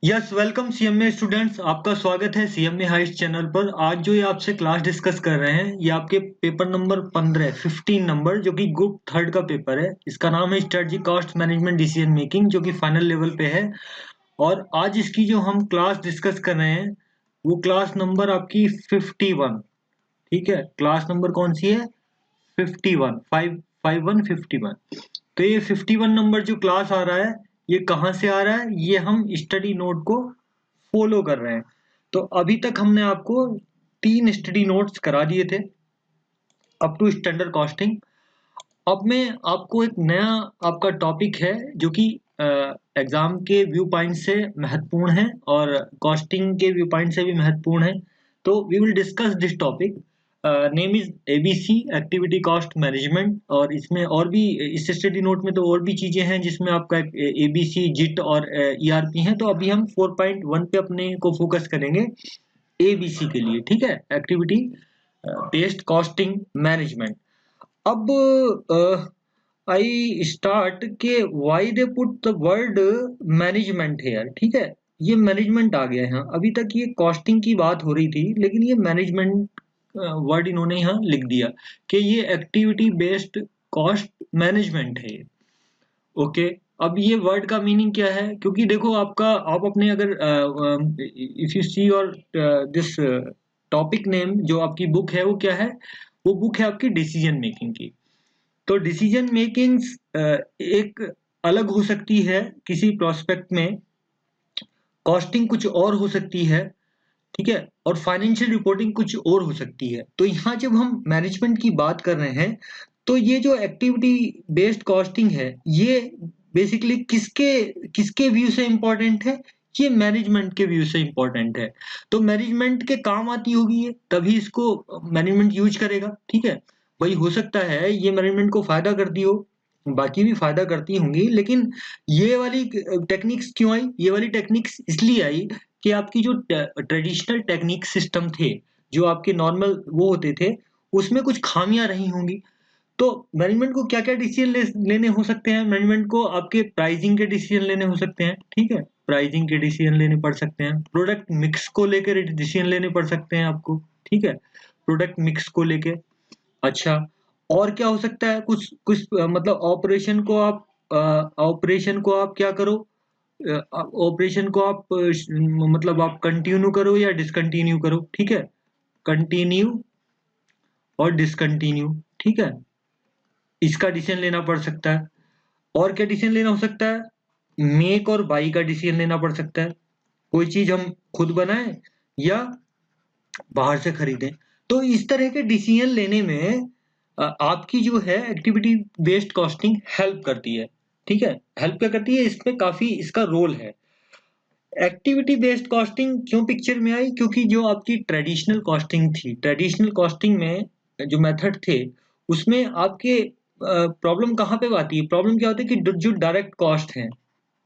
Yes welcome CMA students. आपका स्वागत है सीएमए हाइस्ट चैनल पर। आज जो ये आपसे क्लास डिस्कस कर रहे हैं ये आपके पेपर नंबर 15 नंबर जो कि ग्रुप थर्ड का पेपर है। इसका नाम है strategy cost management decision making, जो कि फाइनल लेवल पे है। और आज इसकी जो हम क्लास डिस्कस कर रहे हैं वो क्लास नंबर आपकी 51। ठीक है, क्लास नंबर कौन सी है? 51, 51। तो ये 51 नंबर जो क्लास आ रहा है ये कहाँ से आ रहा है? ये हम स्टडी नोट को फॉलो कर रहे हैं। तो अभी तक हमने आपको 3 स्टडी नोट्स करा दिए थे अप टू स्टैंडर्ड कॉस्टिंग। अब मैं आपको एक नया आपका टॉपिक है जो कि एग्जाम के व्यू पॉइंट से महत्वपूर्ण है और कॉस्टिंग के व्यू पॉइंट से भी महत्वपूर्ण है। तो we will discuss this topic. Name is ABC, activity cost management. और इसमें और भी, इस स्टडी नोट में तो और भी चीजें हैं जिसमें आपका एबीसी, जिट और ईआरपी है। तो अभी हम 4.1 पे अपने को फोकस करेंगे एबीसी के लिए। ठीक है, एक्टिविटी बेस्ड कॉस्टिंग मैनेजमेंट। अब आई स्टार्ट के why they put the word management है यार। ठीक है, ये मैनेजमेंट आ गया है यहाँ। अभी तक ये कॉस्टिंग की बात हो रही थी लेकिन ये मैनेजमेंट वर्ड इन्होंने यहाँ लिख दिया कि ये एक्टिविटी बेस्ड कॉस्ट मैनेजमेंट है। ओके, अब ये वर्ड का मीनिंग क्या है? क्योंकि देखो आपका, आप अपने अगर इफ यू सी और दिस टॉपिक नेम, जो आपकी बुक है वो क्या है? वो बुक है आपकी डिसीजन मेकिंग की। तो डिसीजन मेकिंग एक अलग हो सकती है किसी प्रोस्पेक्ट में, कॉस्टिंग कुछ और हो सकती है। ठीक है, और फाइनेंशियल रिपोर्टिंग कुछ और हो सकती है। तो यहाँ जब हम मैनेजमेंट की बात कर रहे हैं तो ये जो एक्टिविटी बेस्ड कॉस्टिंग है ये बेसिकली किसके किसके व्यू से इंपॉर्टेंट है? ये मैनेजमेंट के व्यू से इंपॉर्टेंट है। तो मैनेजमेंट के काम आती होगी ये, तभी इसको मैनेजमेंट यूज करेगा। ठीक है, वही हो सकता है ये मैनेजमेंट को फायदा करती हो, बाकी भी फायदा करती होंगी, लेकिन ये वाली टेक्निक्स क्यों आई? ये वाली टेक्निक्स इसलिए आई कि आपकी जो ट्रेडिशनल टेक्निक सिस्टम थे, जो आपके नॉर्मल वो होते थे, उसमें कुछ खामियां रही होंगी। तो मैनेजमेंट को क्या क्या डिसीजन लेने हो सकते हैं? मैनेजमेंट को आपके प्राइसिंग के डिसीजन लेने हो सकते हैं। ठीक है, प्राइसिंग के डिसीजन लेने पड़ सकते हैं। प्रोडक्ट मिक्स को लेकर डिसीजन लेने पड़ सकते हैं आपको। ठीक है, प्रोडक्ट मिक्स को लेके। अच्छा, और क्या हो सकता है? कुछ कुछ मतलब ऑपरेशन को आप क्या करो? ऑपरेशन को आप मतलब आप कंटिन्यू करो या डिसकंटिन्यू करो। ठीक है, कंटिन्यू और डिसकंटिन्यू। ठीक है, इसका डिसीजन लेना पड़ सकता है। और क्या डिसीजन लेना हो सकता है? मेक और बाई का डिसीजन लेना पड़ सकता है। कोई चीज हम खुद बनाएं या बाहर से खरीदें। तो इस तरह के डिसीजन लेने में आपकी जो है एक्टिविटी बेस्ड कॉस्टिंग हेल्प करती है। ठीक है, हेल्प क्या करती है? इसमें काफी इसका रोल है। एक्टिविटी बेस्ड कॉस्टिंग क्यों पिक्चर में आई? क्योंकि जो आपकी ट्रेडिशनल कॉस्टिंग थी, ट्रेडिशनल कॉस्टिंग में जो मेथड थे उसमें आपके प्रॉब्लम कहाँ पे आती है? प्रॉब्लम क्या होती है कि जो डायरेक्ट कॉस्ट है,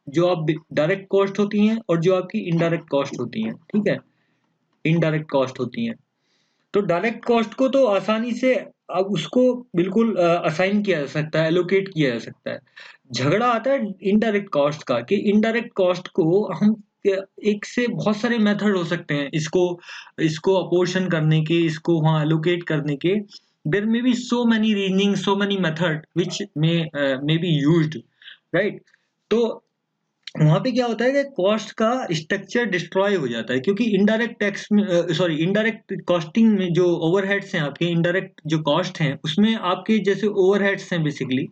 जो आप डायरेक्ट कॉस्ट होती हैं और जो आपकी इनडायरेक्ट कॉस्ट होती हैं। ठीक है, इनडायरेक्ट कॉस्ट होती हैं। तो डायरेक्ट कॉस्ट को तो आसानी से अब उसको बिल्कुल असाइन किया जा सकता है, एलोकेट किया जा सकता है। झगड़ा आता है इनडायरेक्ट कॉस्ट का, कि इनडायरेक्ट कॉस्ट को हम एक से बहुत सारे मेथड हो सकते हैं इसको इसको अपोर्शन करने के, इसको वहाँ एलोकेट करने के। There may be so many reasoning, so many method which may be used, right? तो वहां पे क्या होता है कि कॉस्ट का स्ट्रक्चर डिस्ट्रॉय हो जाता है, क्योंकि इनडायरेक्ट टैक्स में, सॉरी, इनडायरेक्ट कॉस्टिंग में जो ओवरहेड्स हैं आपके, इनडायरेक्ट जो कॉस्ट हैं उसमें आपके जैसे ओवरहेड्स हैं बेसिकली,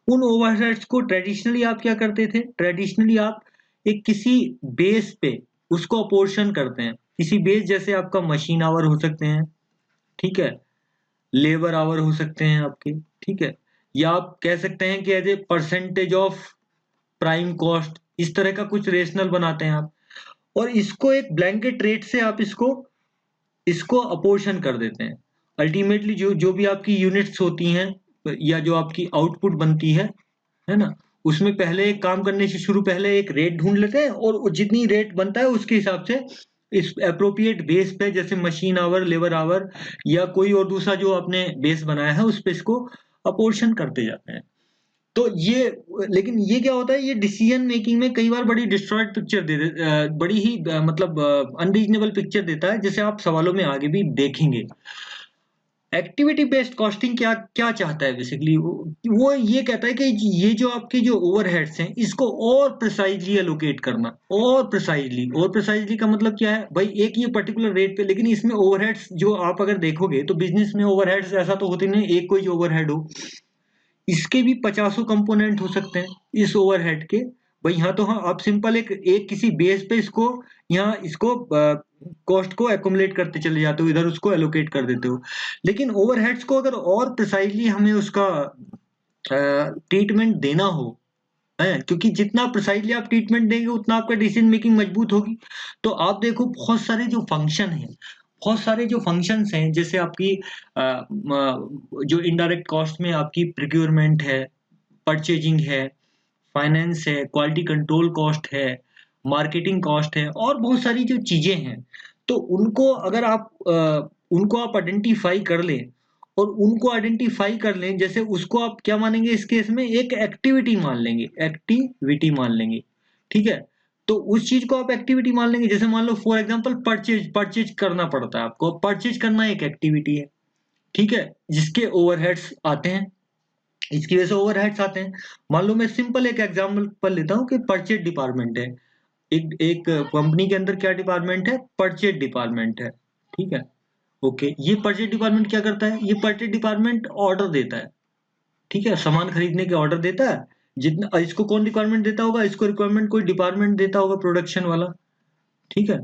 उन ओवरहेड्स को ट्रेडिशनली आप क्या करते थे? ट्रेडिशनली आप एक किसी बेस पे उसको अपोर्शन करते हैं। किसी बेस, जैसे आपका मशीन आवर हो सकते हैं। ठीक है, लेबर आवर हो सकते हैं आपके। ठीक है, या आप कह सकते हैं कि as a percentage of prime cost, इस तरह का कुछ रेशनल बनाते हैं आप। और इसको एक ब्लैंकेट रेट से आप इसको इसको अपोर्शन कर देते हैं। अल्टीमेटली जो जो भी आपकी यूनिट्स होती हैं या जो आपकी आउटपुट बनती है ना, उसमें पहले एक काम करने से शुरू पहले एक रेट ढूंढ लेते हैं और जितनी रेट बनता है उसके हिसाब से इस अप्रोप्रिएट बेस पे, जैसे मशीन आवर, लेबर आवर या कोई और दूसरा जो आपने बेस बनाया है, उस पे इसको अपोर्शन करते जाते हैं। तो ये, लेकिन ये क्या होता है, ये डिसीजन मेकिंग में कई बार बड़ी डिस्टॉर्ट पिक्चर बड़ी ही मतलब अनरीजनेबल पिक्चर देता है, जैसे आप सवालों में आगे भी देखेंगे। एक्टिविटी बेस्ड कॉस्टिंग क्या क्या चाहता है बेसिकली, वो ये कहता है कि ये जो आपके जो ओवरहेड्स हैं इसको और प्रिसाइजली एलोकेट करना, और प्रिसाइजली का मतलब क्या है भाई, एक ये पर्टिकुलर रेट पे, लेकिन इसमें ओवरहेड्स जो आप अगर देखोगे तो बिजनेस में ओवरहेड्स ऐसा तो होते नहीं एक कोई ओवरहेड हो, इसके भी 50 कंपोनेंट हो सकते हैं इस ओवरहेड के। भाई यहाँ तो हाँ आप सिंपल एक किसी बेस पे इसको, यहाँ इसको कॉस्ट को एकुमुलेट करते चले जाते हो, इधर उसको एलोकेट कर देते हो। लेकिन ओवरहेड्स को अगर और प्रिसाइजली हमें उसका ट्रीटमेंट देना हो, है, क्योंकि जितना प्रिसाइजली आप ट्रीटमेंट देंगे उतना आपका डिसीजन मेकिंग मजबूत होगी। तो आप देखो बहुत सारे जो फंक्शन हैं, बहुत सारे जो फंक्शंस हैं, जैसे आपकी जो इनडायरेक्ट कॉस्ट में आपकी प्रिक्योरमेंट है, परचेजिंग है, फाइनेंस है, क्वालिटी कंट्रोल कॉस्ट है, मार्केटिंग कॉस्ट है, और बहुत सारी जो चीजें हैं, तो उनको अगर आप उनको आप आइडेंटिफाई कर लें, और उनको आइडेंटिफाई कर लें, जैसे उसको आप क्या मानेंगे इस केस में, एक एक्टिविटी मान लेंगे, एक्टिविटी मान लेंगे, ठीक है। तो उस चीज को आप एक्टिविटी मान लेंगे, जैसे मान लो फॉर एग्जांपल परचेज परचेज करना पड़ता है आपको, परचेज करना एक एक्टिविटी है, ठीक है, जिसके ओवरहेड्स आते हैं, इसकी वजह से ओवरहेड्स आते हैं। मान लो मैं सिंपल एक एग्जांपल लेता हूँ कि परचेज डिपार्टमेंट है, एक एक कंपनी के अंदर क्या डिपार्टमेंट है, परचेज डिपार्टमेंट है, ठीक है। ओके, ये परचेज डिपार्टमेंट क्या करता है, ये परचेज डिपार्टमेंट ऑर्डर देता है, ठीक है, सामान खरीदने के ऑर्डर देता है। जितना इसको कौन डिपार्टमेंट देता होगा, इसको रिक्वायरमेंट कोई डिपार्टमेंट देता होगा, प्रोडक्शन वाला, ठीक है।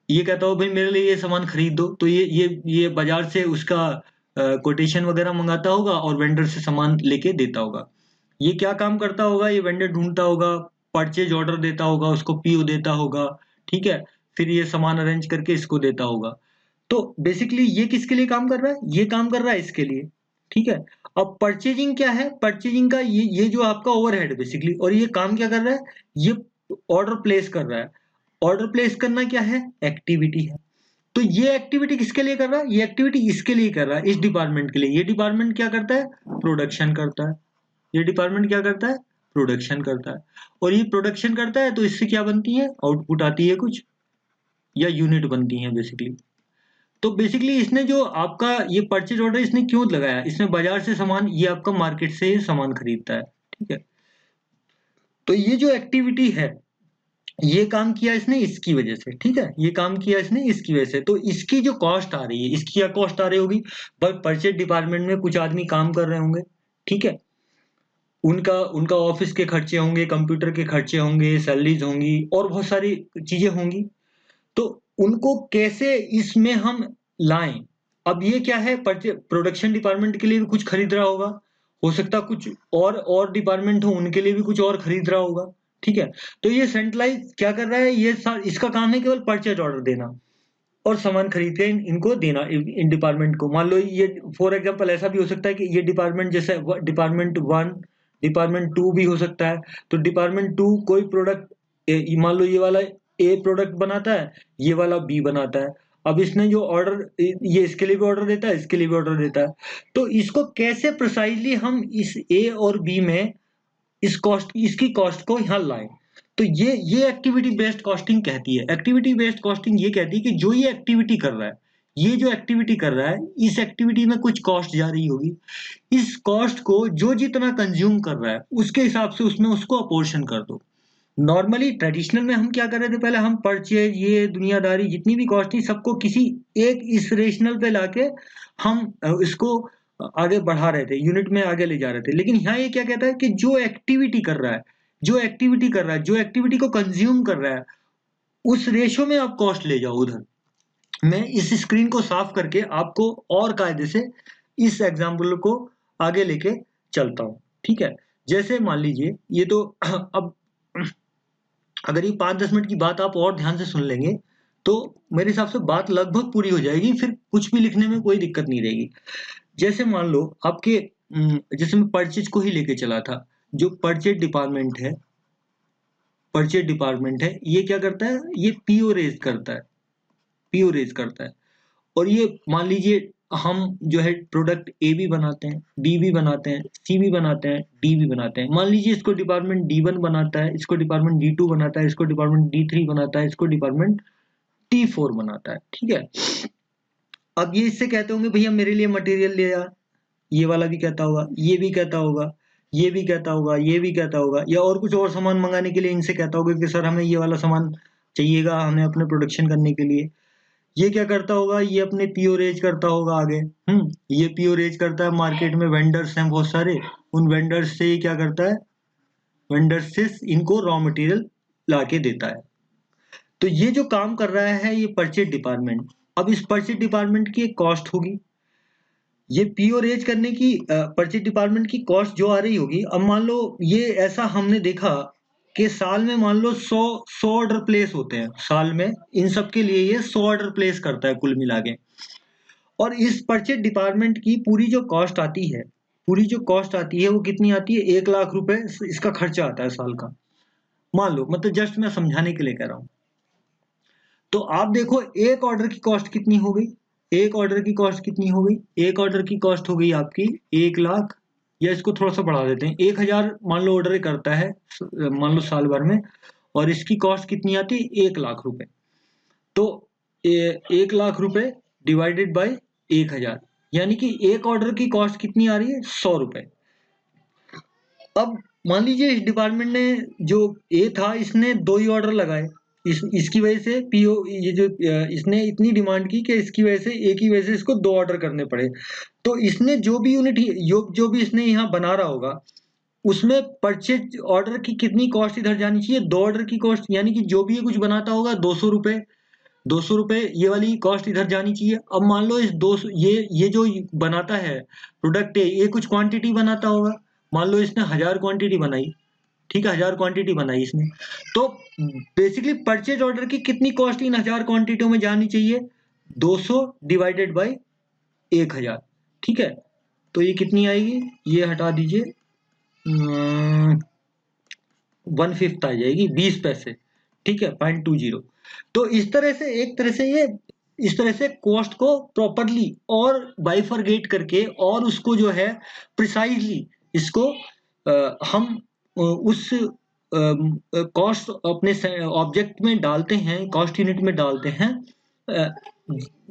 ये कहता हो भाई मेरे लिए ये सामान खरीद दो, तो ये बाजार से उसका कोटेशन वगैरह मंगाता होगा और वेंडर से सामान लेके देता होगा। ये क्या काम करता होगा, ये वेंडर ढूंढता होगा, परचेज ऑर्डर देता होगा, उसको पीओ देता होगा, ठीक है, फिर ये सामान अरेंज करके इसको देता होगा। तो बेसिकली ये किसके लिए काम कर रहा है, ये काम कर रहा है इसके लिए, ठीक है। अब परचेजिंग क्या है, परचेजिंग का ये जो आपका ओवरहेड बेसिकली, और ये काम क्या कर रहा है, ये ऑर्डर प्लेस कर रहा है। ऑर्डर प्लेस करना क्या है, एक्टिविटी है। तो ये एक्टिविटी किसके लिए कर रहा है, ये एक्टिविटी इसके लिए कर रहा है, इस डिपार्टमेंट के लिए। ये डिपार्टमेंट क्या करता है, प्रोडक्शन करता है। ये डिपार्टमेंट क्या करता है, प्रोडक्शन करता है। और ये प्रोडक्शन करता है तो इससे क्या बनती है, आउटपुट आती है कुछ, या यूनिट बनती है बेसिकली। तो बेसिकली इसने जो आपका ये परचेज ऑर्डर इसने क्यों लगाया, इसने बाजार से सामान, ये आपका मार्केट से सामान खरीदता है, ठीक है। तो ये जो एक्टिविटी है, ये काम किया इसने इसकी वजह से, ठीक है, ये काम किया इसने इसकी वजह से। तो इसकी जो कॉस्ट आ रही है, इसकी क्या कॉस्ट आ रही होगी, परचेज डिपार्टमेंट में कुछ आदमी काम कर रहे होंगे, ठीक है, उनका उनका ऑफिस के खर्चे होंगे, कंप्यूटर के खर्चे होंगे, सैलरीज होंगी, और बहुत सारी चीजें होंगी। तो उनको कैसे इसमें हम लाएं। अब ये क्या है, प्रोडक्शन डिपार्टमेंट के लिए भी कुछ खरीद रहा होगा, हो सकता कुछ और डिपार्टमेंट हो उनके लिए भी कुछ और खरीद रहा होगा, ठीक है। तो ये सेंट्रलाइज क्या कर रहा है, इसका काम है केवल परचेज ऑर्डर देना और सामान खरीद के इनको देना, इन डिपार्टमेंट को। मान लो ये फॉर एग्जांपल ऐसा भी हो सकता है कि ये डिपार्टमेंट, जैसे डिपार्टमेंट वन, डिपार्टमेंट टू भी हो सकता है। तो डिपार्टमेंट टू कोई प्रोडक्ट, मान लो ये वाला ए प्रोडक्ट बनाता है, ये वाला बी बनाता है। अब इसने जो ऑर्डर, ये इसके लिए भी ऑर्डर देता है, इसके लिए भी ऑर्डर देता है। तो इसको कैसे प्रिसाइजली हम इस ए और बी में इसकी कॉस्ट को यहाँ लाएं। तो ये एक्टिविटी बेस्ड कॉस्टिंग कहती है। एक्टिविटी बेस्ड कॉस्टिंग ये कहती है कि जो ये एक्टिविटी कर रहा है, ये जो एक्टिविटी कर रहा है, इस एक्टिविटी में कुछ कॉस्ट जा रही होगी। इस कॉस्ट को जो जितना कंज्यूम कर रहा है उसके हिसाब से उसमें उसको अपोर्शन कर दो। नॉर्मली ट्रेडिशनल में हम क्या कर रहे थे, पहले हम परचेज, ये दुनियादारी जितनी भी कॉस्ट थी सबको किसी एक इस रेशनल पे लाके हम इसको आगे बढ़ा रहे थे, यूनिट में आगे ले जा रहे थे। लेकिन यहाँ ये क्या कहता है कि जो एक्टिविटी कर रहा है, जो एक्टिविटी को कंज्यूम कर रहा है, उस रेशो में आप कॉस्ट ले जाओ उधर। मैं इस स्क्रीन को साफ करके आपको और कायदे से इस एग्जाम्पल को आगे लेके चलता हूँ, ठीक है। जैसे मान लीजिए ये तो अब अगर ये 5-10 मिनट की बात आप और ध्यान से सुन लेंगे तो मेरे हिसाब से बात लगभग पूरी हो जाएगी, फिर कुछ भी लिखने में कोई दिक्कत नहीं रहेगी। जैसे मान लो आपके जैसे मैं परचेज को ही लेके चला था, जो परचेज डिपार्टमेंट है, ये क्या करता है, ये पीओ रेज करता है, पीओ रेज करता है। और ये मान लीजिए हम जो है प्रोडक्ट ए भी बनाते हैं, बी भी बनाते हैं, सी भी बनाते हैं, डी भी बनाते हैं। मान लीजिए इसको डिपार्टमेंट D1 बनाता है, इसको डिपार्टमेंट D2 बनाता है, इसको डिपार्टमेंट D3 बनाता है, इसको डिपार्टमेंट D4 बनाता है, ठीक है। अब ये इससे कहते होंगे भैया मेरे लिए मटेरियल ले आ, ये वाला भी कहता होगा, ये भी कहता होगा, ये भी कहता होगा, ये भी कहता होगा, या और कुछ और सामान मंगाने के लिए इनसे कहता होगा कि सर हमें ये वाला सामान चाहिएगा, हमें अपने प्रोडक्शन करने के लिए। ये क्या करता होगा, ये अपने पीओ रेज करता होगा आगे। ये पीओ रेज करता है, मार्केट में वेंडर्स हैं बहुत सारे, उन वेंडर्स से ये क्या करता है, वेंडर्स से इनको रॉ मटेरियल ला के देता है। तो ये जो काम कर रहा है ये परचेज डिपार्टमेंट। अब इस परचेज डिपार्टमेंट की एक कॉस्ट होगी, ये पीओ रेज करने की परचेज डिपार्टमेंट की कॉस्ट जो आ रही होगी। अब मान लो ये ऐसा हमने देखा कि साल में मान लो 100 ऑर्डर प्लेस होते हैं साल में, इन सब के लिए ये 100 ऑर्डर प्लेस करता है कुल मिला के। और इस परचेज डिपार्टमेंट की पूरी जो कॉस्ट आती है, पूरी जो कॉस्ट आती है वो कितनी आती है, 1 लाख रुपए इसका खर्चा आता है साल का। मान लो, मतलब जस्ट मैं समझाने के लिए कह रहा हूं। तो आप देखो एक ऑर्डर की कॉस्ट कितनी हो गई, एक ऑर्डर की कॉस्ट कितनी हो गई, एक ऑर्डर की कॉस्ट हो गई आपकी 1 लाख, या इसको थोड़ा सा बढ़ा देते हैं, 1,000 मान लो ऑर्डर करता है मान लो साल भर में, और इसकी कॉस्ट कितनी आती है 1 लाख रुपए। तो 1 लाख रुपए डिवाइडेड बाई 1,000, यानी कि एक ऑर्डर की कॉस्ट कितनी आ रही है, 100 रुपए। अब मान लीजिए इस डिपार्टमेंट ने, जो ए था, इसने 2 ही ऑर्डर लगाए, इसकी वजह से पीओ, ये जो इसने इतनी डिमांड की कि इसकी वजह से, एक ही वजह से इसको 2 ऑर्डर करने पड़े। तो इसने जो भी यूनिट, जो भी इसने यहाँ बना रहा होगा, उसमें परचेज ऑर्डर की कितनी कॉस्ट इधर जानी चाहिए, 2 ऑर्डर की कॉस्ट, यानी कि जो भी ये कुछ बनाता होगा 200 रुपए, 200 रुपए ये वाली कॉस्ट इधर जानी चाहिए। अब मान लो इस 200, ये जो बनाता है प्रोडक्ट है, ये कुछ क्वांटिटी बनाता होगा, मान लो इसने 1000 क्वांटिटी बनाई, ठीक है, 1000 क्वांटिटी बनाई इसने। तो बेसिकली परचेज ऑर्डर की कितनी कॉस्ट इन 1000 क्वांटिटियों में जानी चाहिए, 200 डिवाइडेड बाई 1000, ठीक है। तो ये कितनी आएगी, ये हटा दीजिए, 1/5 आ जाएगी, 20 पैसे, ठीक है, 0.20। तो इस तरह से, एक तरह से ये, इस तरह से कॉस्ट को प्रॉपरली और बाइफरगेट करके, और उसको जो है प्रिसाइजली, इसको हम उस कॉस्ट अपने ऑब्जेक्ट में डालते हैं, कॉस्ट यूनिट में डालते हैं, अ,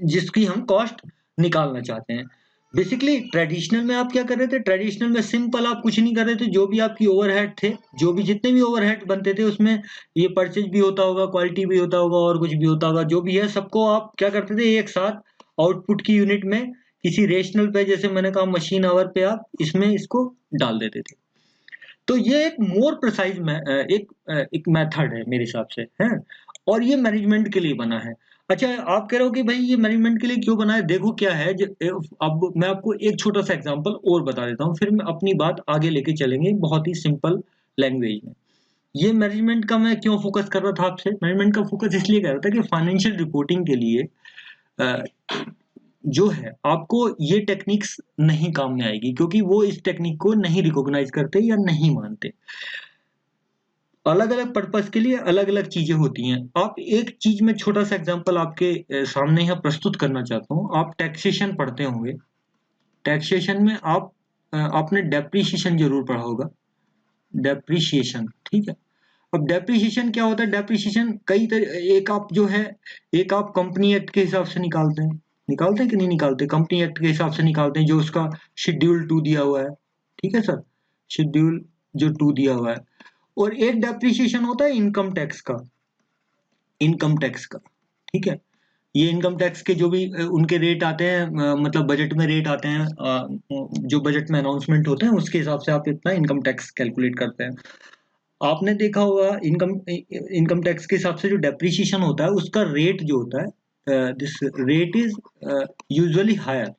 जिसकी हम कॉस्ट निकालना चाहते हैं। बेसिकली ट्रेडिशनल में आप क्या कर रहे थे, ट्रेडिशनल में सिंपल आप कुछ नहीं कर रहे थे, जो भी आपकी ओवरहेड थे, जो भी जितने भी ओवरहेड बनते थे उसमें ये परचेज भी होता होगा, क्वालिटी भी होता होगा, और कुछ भी होता होगा, जो भी है सबको आप क्या करते थे, एक साथ आउटपुट की यूनिट में किसी रेशनल पे, जैसे मैंने कहा मशीन आवर पे, आप इसमें इसको डाल देते थे। तो ये एक मोर प्रिसाइज एक मेथड है मेरे हिसाब से, है, और ये मैनेजमेंट के लिए बना है। अच्छा, आप कह रहे हो कि भाई ये मैनेजमेंट के लिए क्यों बना है, देखो क्या है, अब मैं आपको एक छोटा सा एग्जांपल और बता देता हूँ, फिर मैं अपनी बात आगे लेके चलेंगे बहुत ही सिंपल लैंग्वेज में। ये मैनेजमेंट का मैं क्यों फोकस कर रहा था आपसे, मैनेजमेंट का फोकस इसलिए कर रहा था कि फाइनेंशियल रिपोर्टिंग के लिए अ, जो है आपको ये टेक्निक्स नहीं काम में आएगी, क्योंकि वो इस टेक्निक को नहीं रिकॉग्नाइज करते या नहीं मानते। अलग अलग पर्पस के लिए अलग अलग चीजें होती हैं। आप एक चीज में छोटा सा एग्जांपल आपके सामने यहाँ प्रस्तुत करना चाहता हूँ। आप टैक्सेशन पढ़ते होंगे, टैक्सेशन में आपने डेप्रीशिएशन जरूर पढ़ा होगा, डेप्रीशिएशन, ठीक है। अब डेप्रीशिएशन क्या होता है, डेप्रीशिएशन एक आप जो है, एक आप कंपनी एक्ट के हिसाब से निकालते हैं, निकालते हैं कि नहीं निकालते, कंपनी एक्ट के हिसाब से निकालते हैं, जो उसका शेड्यूल 2 दिया हुआ है, ठीक है सर, शेड्यूल जो 2 दिया हुआ है। और एक डेप्रीशिएशन होता है इनकम टैक्स का, इनकम टैक्स का, ठीक है। ये इनकम टैक्स के जो भी उनके रेट आते हैं, मतलब बजट में रेट आते हैं, जो बजट में अनाउंसमेंट होते हैं उसके हिसाब से आप इतना इनकम टैक्स कैलकुलेट करते हैं। आपने देखा होगा इनकम टैक्स के हिसाब से जो डेप्रीशिएशन होता है उसका रेट जो होता है, this rate is usually higher.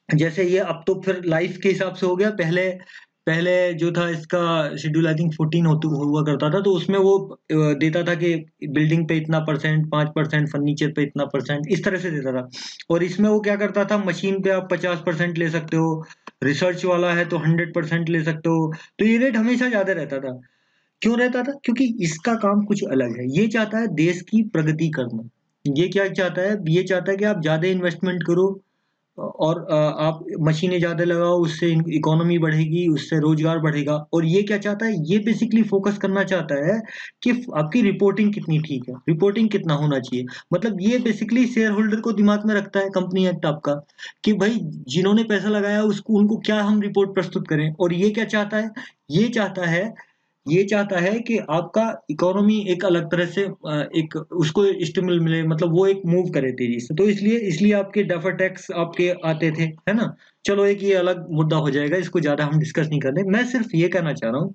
जैसे ये अब तो फिर लाइफ के हिसाब से हो गया, पहले पहले जो था इसका शेड्यूल आई थिंक 14 हुआ करता था, तो उसमें वो देता था कि बिल्डिंग पे इतना परसेंट, 5%, फर्नीचर पे इतना परसेंट, इस तरह से देता था। और इसमें वो क्या करता था, मशीन पे आप 50% ले सकते हो, रिसर्च वाला है तो 100% ले सकते हो। तो ये रेट हमेशा ज्यादा रहता था। क्यों रहता था, क्योंकि इसका काम कुछ अलग है, ये चाहता है देश की प्रगति करना। ये क्या चाहता है, ये चाहता है कि आप ज्यादा इन्वेस्टमेंट करो, और आप मशीनें ज़्यादा लगाओ, उससे इकोनॉमी बढ़ेगी, उससे रोजगार बढ़ेगा। और ये क्या चाहता है, ये बेसिकली फोकस करना चाहता है कि आपकी रिपोर्टिंग कितनी ठीक है, रिपोर्टिंग कितना होना चाहिए। मतलब ये बेसिकली शेयर होल्डर को दिमाग में रखता है कंपनी एक्ट आपका, कि भाई जिन्होंने पैसा लगाया उसको उनको क्या हम रिपोर्ट प्रस्तुत करें। और ये क्या चाहता है, ये चाहता है ये चाहता है कि आपका इकोनॉमी एक अलग तरह से एक उसको स्टिमुल मिले, मतलब वो एक मूव करे तेजी से। तो इसलिए इसलिए आपके डफर टैक्स आपके आते थे, है ना। चलो एक ये अलग मुद्दा हो जाएगा, इसको ज्यादा हम डिस्कस नहीं करते। मैं सिर्फ ये कहना चाह रहा हूँ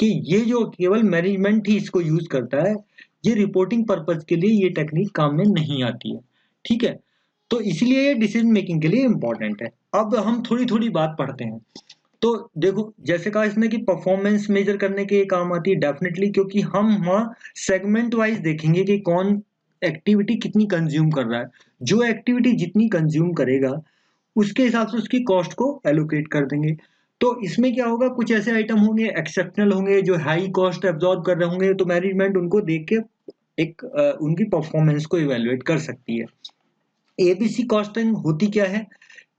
कि ये जो केवल मैनेजमेंट ही इसको यूज करता है, ये रिपोर्टिंग पर्पज के लिए ये टेक्निक काम में नहीं आती है, ठीक है। तो इसलिए ये डिसीजन मेकिंग के लिए इंपॉर्टेंट है। अब हम थोड़ी थोड़ी बात पढ़ते हैं। तो देखो, जैसे कहा इसने कि परफॉर्मेंस मेजर करने के काम आती है, डेफिनेटली, क्योंकि हम वहाँ सेगमेंट वाइज देखेंगे कि कौन एक्टिविटी कितनी कंज्यूम कर रहा है। जो एक्टिविटी जितनी कंज्यूम करेगा उसके हिसाब से उसकी कॉस्ट को एलोकेट कर देंगे। तो इसमें क्या होगा, कुछ ऐसे आइटम होंगे एक्सेप्शनल होंगे जो हाई कॉस्ट एब्जॉर्ब कर रहे होंगे, तो मैनेजमेंट उनको देख के एक उनकी परफॉर्मेंस को इवेलुएट कर सकती है। एबीसी कॉस्टिंग होती क्या है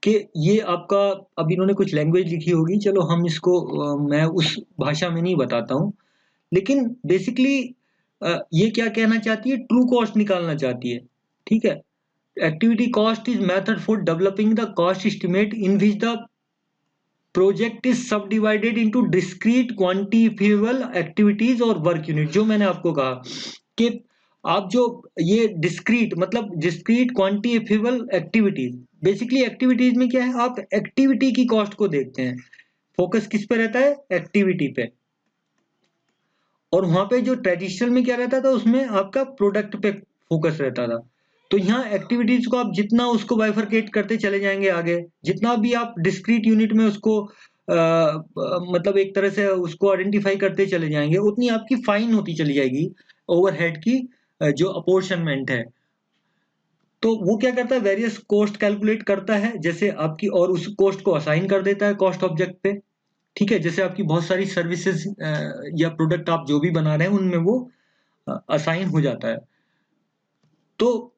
कि ये आपका, अब इन्होंने कुछ लैंग्वेज लिखी होगी, चलो हम इसको मैं उस भाषा में नहीं बताता हूँ। लेकिन बेसिकली ये क्या कहना चाहती है, ट्रू कॉस्ट निकालना चाहती है, ठीक है। Activity cost is method for developing the cost estimate in which the project is subdivided into discrete quantifiable activities और वर्क यूनिट। जो मैंने आपको कहा कि आप जो ये डिस्क्रीट, मतलब discrete quantifiable activities, basically activities में क्या है, आप एक्टिविटी की कॉस्ट को देखते हैं। फोकस किस पे रहता है, एक्टिविटी पे। और वहां पे जो ट्रेडिशनल में क्या रहता था, उसमें आपका प्रोडक्ट पे फोकस रहता था। तो यहाँ एक्टिविटीज को आप जितना उसको बाइफरकेट करते चले जाएंगे आगे, जितना भी आप डिस्क्रीट यूनिट में उसको मतलब एक तरह से उसको आइडेंटिफाई करते चले जाएंगे, उतनी आपकी फाइन होती चली जाएगी ओवरहेड की जो अपोर्शनमेंट है। तो वो क्या करता है, वेरियस कॉस्ट कैलकुलेट करता है जैसे आपकी, और उस कॉस्ट को असाइन कर देता है कॉस्ट ऑब्जेक्ट पे, ठीक है। जैसे आपकी बहुत सारी सर्विसेज या प्रोडक्ट आप जो भी बना रहे हैं उनमें वो असाइन हो जाता है। तो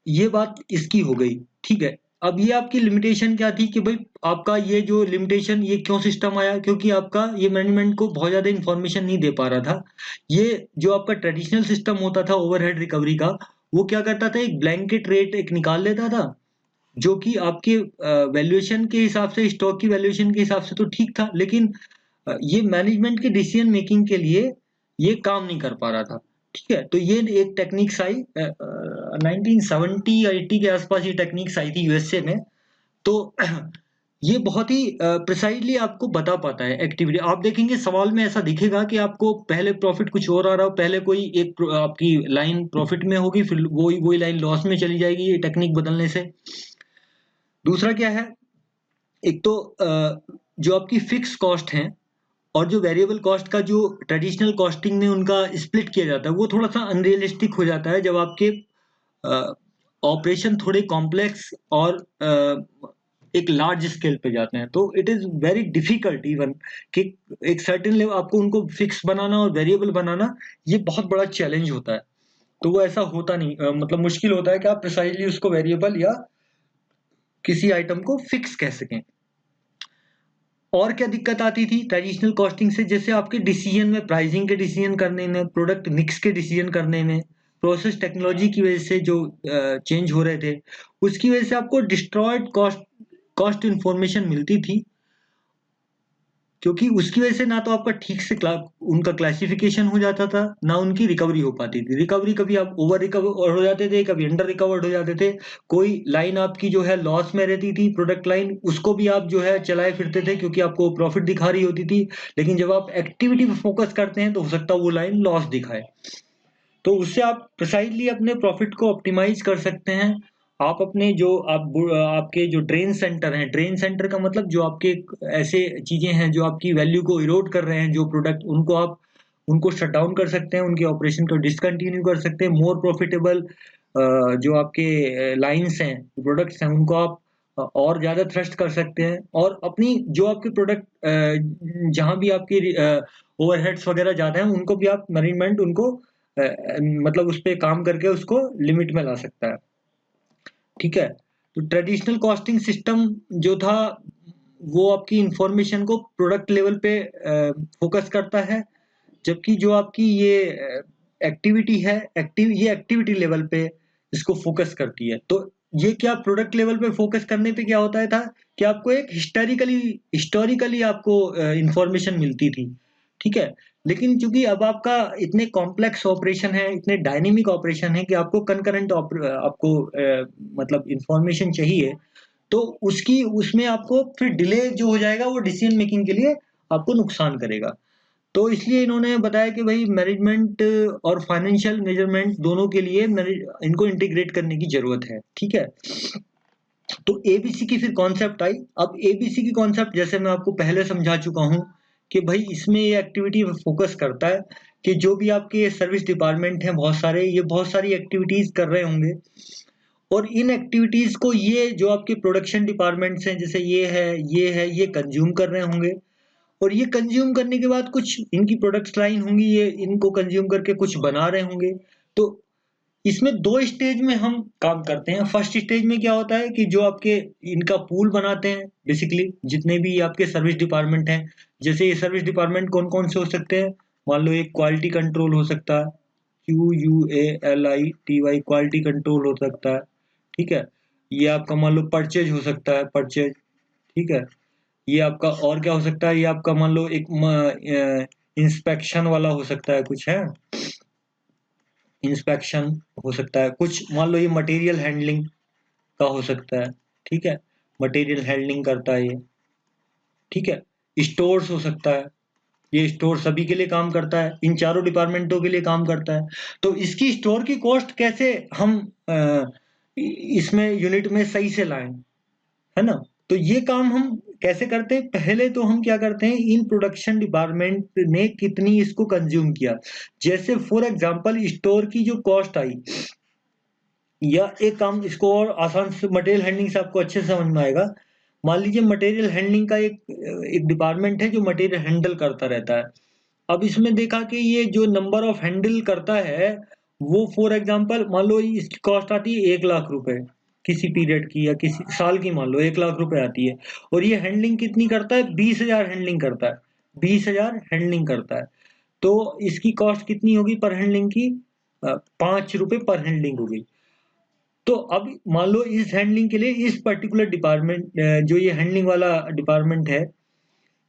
ये बात इसकी हो गई, ठीक है। अब ये आपकी लिमिटेशन क्या थी कि भाई आपका ये जो लिमिटेशन ये क्यों सिस्टम आया, क्योंकि आपका ये मैनेजमेंट को बहुत ज्यादा इंफॉर्मेशन नहीं दे पा रहा था। ये जो आपका ट्रेडिशनल सिस्टम होता था ओवरहेड रिकवरी का, वो क्या करता था, एक ब्लैंकेट रेट एक निकाल लेता था, जो कि आपके वैल्यूएशन के हिसाब से, स्टॉक की वैल्यूएशन के हिसाब से तो ठीक था, लेकिन ये मैनेजमेंट के डिसीजन मेकिंग के लिए ये काम नहीं कर पा रहा था, ठीक है। तो ये एक टेक्निक्स आई 1970-80 के आसपास, ये टेक्निक्स आई थी यूएसए में। तो ये बहुत ही प्रिसाइजली आपको बता पाता है एक्टिविटी। आप देखेंगे सवाल में ऐसा दिखेगा कि आपको पहले प्रॉफिट कुछ और आ रहा हो, पहले कोई एक आपकी लाइन प्रॉफिट में होगी, फिर वही वही लाइन लॉस में चली जाएगी, ये टेक्निक बदलने से। दूसरा क्या है, एक तो जो आपकी फिक्स कॉस्ट है और जो वेरिएबल कॉस्ट का जो ट्रेडिशनल कॉस्टिंग में उनका स्प्लिट किया जाता है, वो थोड़ा सा अनरियलिस्टिक हो जाता है जब आपके ऑपरेशन थोड़े कॉम्प्लेक्स और एक लार्ज स्केल पे जाते हैं। तो it is very difficult even कि एक सर्टेन लेवल आपको उनको फिक्स बनाना और वेरिएबल बनाना, ये बहुत बड़ा चैलेंज होता है। तो वो ऐसा होता नहीं, मतलब मुश्किल होता है कि आप प्रिसाइजली उसको वेरिएबल या किसी आइटम को फिक्स कह सकें। और क्या दिक्कत आती थी ट्रेडिशनल कॉस्टिंग से, जैसे आपके डिसीजन में, प्राइसिंग के डिसीजन करने में, प्रोडक्ट मिक्स के डिसीजन करने में, प्रोसेस टेक्नोलॉजी की वजह से जो चेंज हो रहे थे, उसकी वजह से आपको डिस्ट्रॉयड कॉस्ट कॉस्ट इंफॉर्मेशन मिलती थी, क्योंकि उसकी वजह से ना तो आपका ठीक से उनका क्लासिफिकेशन हो जाता था, ना उनकी रिकवरी हो पाती थी। रिकवरी कभी आप ओवर रिकवर हो जाते थे, कभी अंडर रिकवर्ड हो जाते थे। कोई लाइन आपकी जो है लॉस में रहती थी, प्रोडक्ट लाइन, उसको भी आप जो है चलाए फिरते थे क्योंकि आपको प्रॉफिट दिखा रही होती थी। लेकिन जब आप एक्टिविटी पे फोकस करते हैं तो हो सकता है वो लाइन लॉस दिखाए। तो उससे आप प्रिसाइजली अपने प्रॉफिट को ऑप्टिमाइज कर सकते हैं। आप अपने जो आपके जो ड्रेन सेंटर हैं, ड्रेन सेंटर का मतलब जो आपके ऐसे चीजें हैं जो आपकी वैल्यू को इरोड कर रहे हैं, जो प्रोडक्ट, उनको आप उनको शट डाउन कर सकते हैं, उनके ऑपरेशन को डिसकंटिन्यू कर सकते हैं। मोर प्रॉफिटेबल जो आपके लाइंस हैं, प्रोडक्ट्स हैं, उनको आप और ज्यादा थ्रस्ट कर सकते हैं। और अपनी जो आपके प्रोडक्ट जहां भी आपकी ओवरहेड्स वगैरह ज्यादा हैं, उनको भी आप मैनेजमेंट उनको मतलब उस पे काम करके उसको लिमिट में ला सकता है, ठीक है। तो ट्रेडिशनल कॉस्टिंग सिस्टम जो था वो आपकी इंफॉर्मेशन को प्रोडक्ट लेवल पे फोकस करता है, जबकि जो आपकी ये एक्टिविटी है, ये एक्टिविटी लेवल पे इसको फोकस करती है। तो ये क्या प्रोडक्ट लेवल पे फोकस करने पे क्या होता है था कि आपको एक हिस्टोरिकली आपको इंफॉर्मेशन मिलती थी, ठीक है। लेकिन चूंकि अब आपका इतने कॉम्प्लेक्स ऑपरेशन है, इतने डायनेमिक ऑपरेशन है कि आपको कंकरेंट आपको मतलब इंफॉर्मेशन चाहिए, तो उसकी उसमें आपको फिर डिले जो हो जाएगा वो डिसीजन मेकिंग के लिए आपको नुकसान करेगा। तो इसलिए इन्होंने बताया कि भाई मैनेजमेंट और फाइनेंशियल मेजरमेंट दोनों के लिए इनको इंटीग्रेट करने की जरूरत है, ठीक है। तो एबीसी की फिर कॉन्सेप्ट आई। अब एबीसी की कॉन्सेप्ट जैसे मैं आपको पहले समझा चुका हूं कि भाई इसमें ये एक्टिविटी फोकस करता है कि जो भी आपके सर्विस डिपार्टमेंट हैं बहुत सारे, ये बहुत सारी एक्टिविटीज कर रहे होंगे, और इन एक्टिविटीज को ये जो आपके प्रोडक्शन डिपार्टमेंट्स हैं जैसे ये कंज्यूम कर रहे होंगे, और ये कंज्यूम करने के बाद कुछ इनकी प्रोडक्ट्स लाइन होंगी, ये इनको कंज्यूम करके कुछ बना रहे होंगे। तो इसमें दो स्टेज में हम काम करते हैं। फर्स्ट स्टेज में क्या होता है कि जो आपके इनका पूल बनाते हैं, बेसिकली जितने भी आपके सर्विस डिपार्टमेंट हैं, जैसे ये सर्विस डिपार्टमेंट कौन कौन से हो सकते हैं, मान लो एक क्वालिटी कंट्रोल हो सकता है, QUALITY क्वालिटी कंट्रोल हो सकता है, ठीक है। ये आपका मान लो परचेज हो सकता है, परचेज, ठीक है। ये आपका और क्या हो सकता है, ये आपका मान लो एक इंस्पेक्शन वाला हो सकता है, कुछ है इंस्पेक्शन हो सकता है, कुछ मान लो ये मटेरियल हैंडलिंग का हो सकता है, ठीक है। मटेरियल हैंडलिंग करता है ये, ठीक है। स्टोर्स हो सकता है, ये स्टोर सभी के लिए काम करता है, इन चारों डिपार्टमेंटों के लिए काम करता है। तो इसकी स्टोर की कॉस्ट कैसे हम इसमें यूनिट में सही से लाएं, है ना। तो ये काम हम कैसे करते हैं, पहले तो हम क्या करते हैं, इन प्रोडक्शन डिपार्टमेंट ने कितनी इसको कंज्यूम किया। जैसे फॉर एग्जांपल स्टोर की जो कॉस्ट आई, या एक काम इसको और आसान से मटेरियल हैंडलिंग से आपको अच्छे से समझ में आएगा। मान लीजिए मटेरियल हैंडलिंग का एक एक डिपार्टमेंट है जो मटेरियल हैंडल करता रहता है। अब इसमें देखा कि ये जो नंबर ऑफ हैंडल करता है, वो फॉर एग्जांपल मान लो इसकी कॉस्ट आती है 1 लाख रुपए, किसी पीरियड की या किसी साल की मान लो 1 लाख रुपए आती है, और ये हैंडलिंग कितनी करता है, 20,000 हैंडलिंग करता है, 20,000 हैंडलिंग करता है। तो इसकी कॉस्ट कितनी होगी पर हैंडलिंग की, 5 रुपए पर हैंडलिंग होगी। तो अब मान लो इस हैंडलिंग के लिए इस पर्टिकुलर डिपार्टमेंट, जो ये हैंडलिंग वाला डिपार्टमेंट है,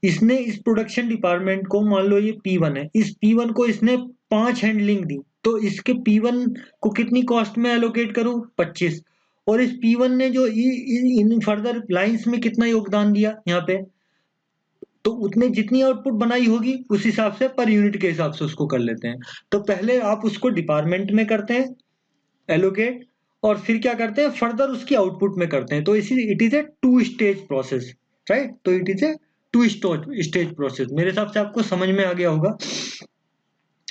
इसने इस प्रोडक्शन डिपार्टमेंट को, मान लो ये P1 है, इस P1 को इसने 5 हैंडलिंग दी, तो इसके P1 को कितनी कॉस्ट में एलोकेट करूं, 25। और इस P1 ने जो इन फर्दर लाइंस में कितना योगदान दिया यहाँ पे, तो उतने जितनी आउटपुट बनाई होगी उस हिसाब से पर यूनिट के हिसाब से उसको कर लेते हैं। तो पहले आप उसको डिपार्टमेंट में करते हैं एलोकेट, और फिर क्या करते हैं फर्दर उसकी आउटपुट में करते हैं। तो इसी it is a two stage process, right. तो it is a two stage process. मेरे हिसाब से आपको समझ में आ गया होगा।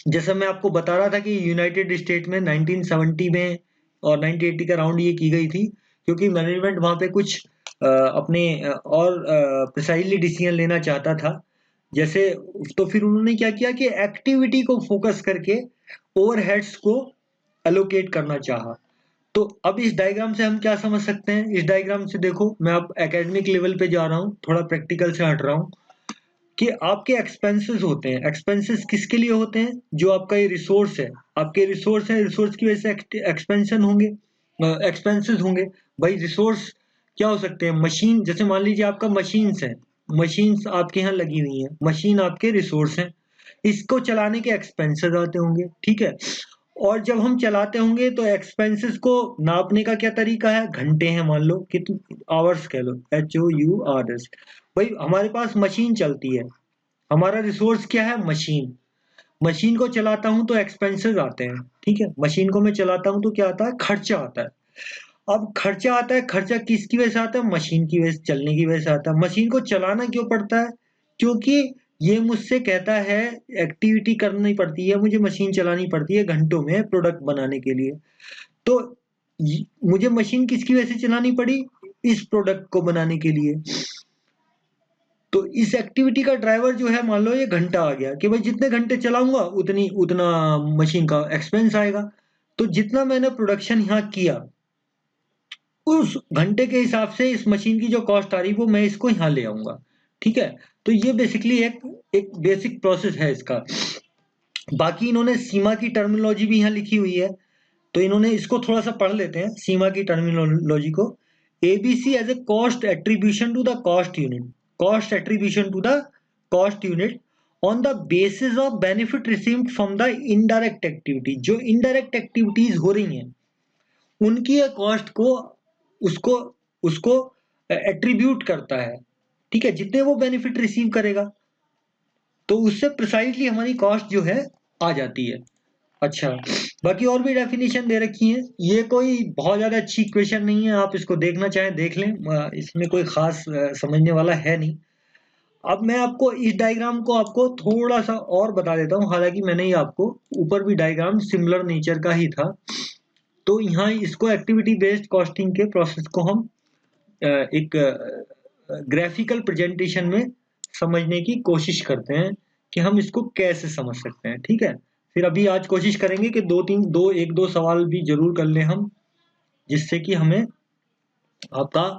जैसा मैं आपको बता रहा था कि यूनाइटेड स्टेट में 1970 में और 1980 का राउंड ये की गई थी, क्योंकि मैनेजमेंट वहां पे कुछ अपने और प्रिसाइजली डिसीजन लेना चाहता था। जैसे तो फिर उन्होंने क्या किया कि एक्टिविटी को फोकस करके ओवरहेड्स को एलोकेट करना चाहा। तो अब इस डायग्राम से हम क्या समझ सकते हैं, इस डायग्राम से देखो, मैं अब एकेडमिक लेवल पे जा रहा हूँ, थोड़ा प्रैक्टिकल से हट रहा हूँ, कि आपके एक्सपेंसेस होते हैं। एक्सपेंसेस किसके लिए होते हैं, जो आपका ये रिसोर्स है, आपके रिसोर्स है, रिसोर्स की वजह से एक्सपेंशन होंगे, एक्सपेंसेस होंगे। भाई रिसोर्स क्या हो सकते हैं, मशीन, जैसे मान लीजिए आपका मशीन्स है, मशीन्स आपके यहाँ लगी हुई हैं, मशीन आपके रिसोर्स हैं, इसको चलाने के एक्सपेंसेस आते होंगे, ठीक है। और जब हम चलाते होंगे तो एक्सपेंसेस को नापने का क्या तरीका है, घंटे हैं, मान लो कितने आवर्स कह लो, HOURS। भाई हमारे पास मशीन चलती है, हमारा रिसोर्स क्या है, मशीन। मशीन को चलाता हूं तो एक्सपेंसेस आते हैं, ठीक है। मशीन को मैं चलाता हूं तो क्या आता है, खर्चा आता है। अब खर्चा आता है, खर्चा किसकी वजह से आता है, मशीन की वजह से, चलने की वजह से आता है। मशीन को चलाना क्यों पड़ता है, क्योंकि ये मुझसे कहता है एक्टिविटी करनी पड़ती है, मुझे मशीन चलानी पड़ती है घंटों में प्रोडक्ट बनाने के लिए। तो मुझे मशीन किसकी वजह से चलानी पड़ी, इस प्रोडक्ट को बनाने के लिए। तो इस एक्टिविटी का ड्राइवर जो है, मान लो ये घंटा आ गया, कि भाई जितने घंटे चलाऊंगा उतना मशीन का एक्सपेंस आएगा। तो जितना मैंने प्रोडक्शन यहाँ किया उस घंटे के हिसाब से इस मशीन की जो कॉस्ट आ रही है वो मैं इसको यहाँ ले आऊंगा, ठीक है। तो ये बेसिकली एक बेसिक प्रोसेस है इसका। बाकी इन्होंने सीमा की टर्मिनोलॉजी भी यहाँ लिखी हुई है, तो इन्होंने इसको थोड़ा सा पढ़ लेते हैं सीमा की टर्मिनोलॉजी को। ABC as a cost attribution to the cost unit, cost attribution to the cost unit on the basis of benefit received from the indirect activity. जो इनडायरेक्ट एक्टिविटीज हो रही हैं उनकी कॉस्ट को उसको उसको एट्रीब्यूट करता है, ठीक है, जितने वो बेनिफिट रिसीव करेगा तो उससे प्रिसाइजली हमारी कॉस्ट जो है आ जाती है। अच्छा, बाकी और भी डेफिनेशन दे रखी है, ये कोई बहुत ज्यादा अच्छी इक्वेशन नहीं है, आप इसको देखना चाहें देख लें, इसमें कोई खास समझने वाला है नहीं। अब मैं आपको इस डायग्राम को आपको थोड़ा सा और बता देता हूँ, हालांकि मैंने ये आपको ऊपर भी डायग्राम सिमिलर नेचर का ही था। तो यहाँ इसको एक्टिविटी बेस्ड कॉस्टिंग के प्रोसेस को हम एक ग्राफिकल प्रेजेंटेशन में समझने की कोशिश करते हैं कि हम इसको कैसे समझ सकते हैं, ठीक है। फिर अभी आज कोशिश करेंगे कि एक दो सवाल भी जरूर कर लें हम, जिससे कि हमें आपका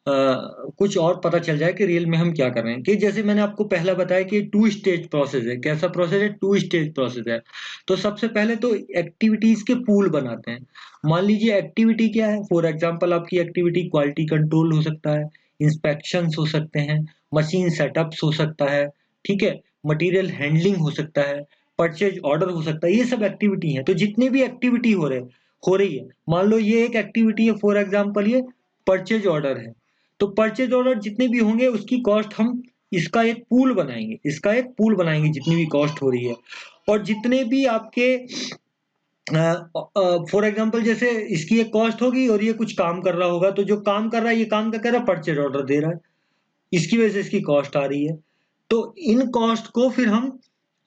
कुछ और पता चल जाए कि रियल में हम क्या कर रहे हैं। कि जैसे मैंने आपको पहला बताया कि 2 स्टेज प्रोसेस है। कैसा प्रोसेस है? 2 स्टेज प्रोसेस है। तो सबसे पहले तो एक्टिविटीज के पूल बनाते हैं। मान लीजिए एक्टिविटी क्या है, फॉर एग्जांपल आपकी एक्टिविटी क्वालिटी कंट्रोल हो सकता है, इंस्पेक्शंस हो सकते हैं, मशीन सेटअप्स हो सकता है, ठीक है, मटेरियल हैंडलिंग हो सकता है, परचेज ऑर्डर हो सकता है, ये सब एक्टिविटी है। तो जितने भी एक्टिविटी हो रही है, मान लो ये एक एक्टिविटी है, फॉर एग्जांपल ये परचेज ऑर्डर है, तो परचेज ऑर्डर जितने भी होंगे उसकी कॉस्ट हम इसका एक पूल बनाएंगे जितनी भी कॉस्ट हो रही है। और जितने भी आपके फॉर एग्जांपल जैसे इसकी एक कॉस्ट होगी और ये कुछ काम कर रहा होगा, तो जो काम कर रहा है ये काम क्या कर रहा है, परचेज ऑर्डर दे रहा है, इसकी वजह से इसकी कॉस्ट आ रही है। तो इन कॉस्ट को फिर हम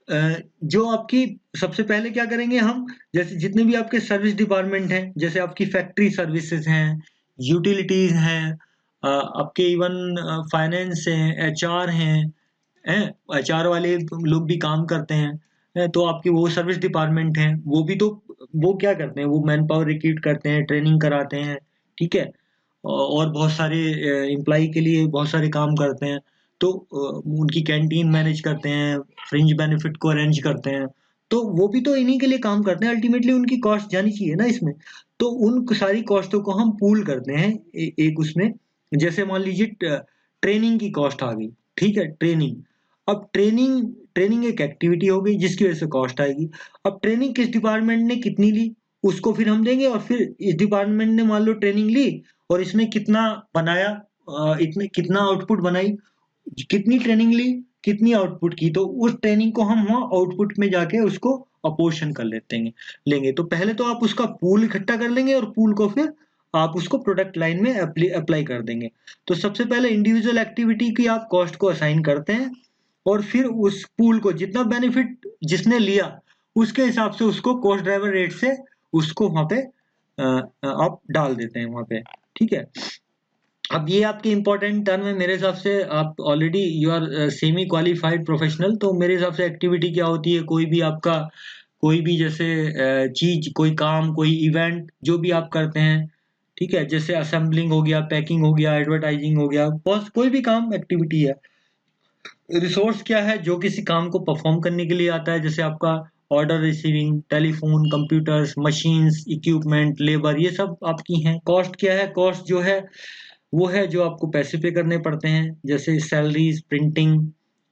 जो आपकी सबसे पहले क्या करेंगे हम, जैसे जितने भी आपके सर्विस डिपार्टमेंट हैं, जैसे आपकी फैक्ट्री सर्विसेज हैं, यूटिलिटीज हैं, आपके इवन फाइनेंस हैं, एचआर हैं, एचआर वाले लोग भी काम करते हैं, तो आपके वो सर्विस डिपार्टमेंट हैं, वो भी तो वो क्या करते हैं, वो मैन पावर रिक्रूट करते हैं, ट्रेनिंग कराते हैं, ठीक है, और बहुत सारे एम्प्लॉय के लिए बहुत सारे काम करते हैं। तो उनकी कैंटीन मैनेज करते हैं, फ्रिंज बेनिफिट को अरेंज करते हैं, तो वो भी तो इन्हीं के लिए काम करते हैं, अल्टीमेटली उनकी कॉस्ट जानी चाहिए ना इसमें। तो उन सारी कॉस्टों को हम पूल करते हैं एक उसमें। जैसे मान लीजिए ट्रेनिंग की कॉस्ट आ गई, ठीक है, ट्रेनिंग। अब ट्रेनिंग ट्रेनिंग एक एक्टिविटी हो गई जिसकी वजह से कॉस्ट आएगी। अब ट्रेनिंग किस डिपार्टमेंट ने कितनी ली उसको फिर हम देंगे, और फिर इस डिपार्टमेंट ने मान लो ट्रेनिंग ली और इसने कितना बनाया, इतने कितना आउटपुट बनाई, कितनी ट्रेनिंग ली, कितनी आउटपुट की, तो उस ट्रेनिंग को हम वहाँ आउटपुट में जाके उसको अपोर्शन कर लेंगे। तो पहले तो आप उसका पूल इकट्ठा कर लेंगे और पूल को फिर आप उसको प्रोडक्ट लाइन में अप्लाई कर देंगे। तो सबसे पहले इंडिविजुअल एक्टिविटी की आप कॉस्ट को असाइन करते हैं, और फिर उस पूल को जितना बेनिफिट जिसने लिया उसके हिसाब से उसको कॉस्ट ड्राइवर रेट से उसको वहां पे आप डाल देते हैं वहां पे, ठीक है। अब ये आपके इंपॉर्टेंट टर्म है मेरे हिसाब से, आप already you are semi qualified professional. तो मेरे हिसाब से एक्टिविटी क्या होती है, कोई भी आपका कोई भी जैसे चीज, कोई काम, कोई इवेंट जो भी आप करते हैं, ठीक है, जैसे असेंबलिंग हो गया, पैकिंग हो गया, एडवर्टाइजिंग हो गया, बस कोई भी काम एक्टिविटी है। रिसोर्स क्या है, जो किसी काम को परफॉर्म करने के लिए आता है, जैसे आपका order receiving, telephone, computers, machines, equipment, labour, ये सब आपकी हैं। कॉस्ट क्या है, कॉस्ट जो है वो है जो आपको पैसे पे करने पड़ते हैं, जैसे salaries, printing,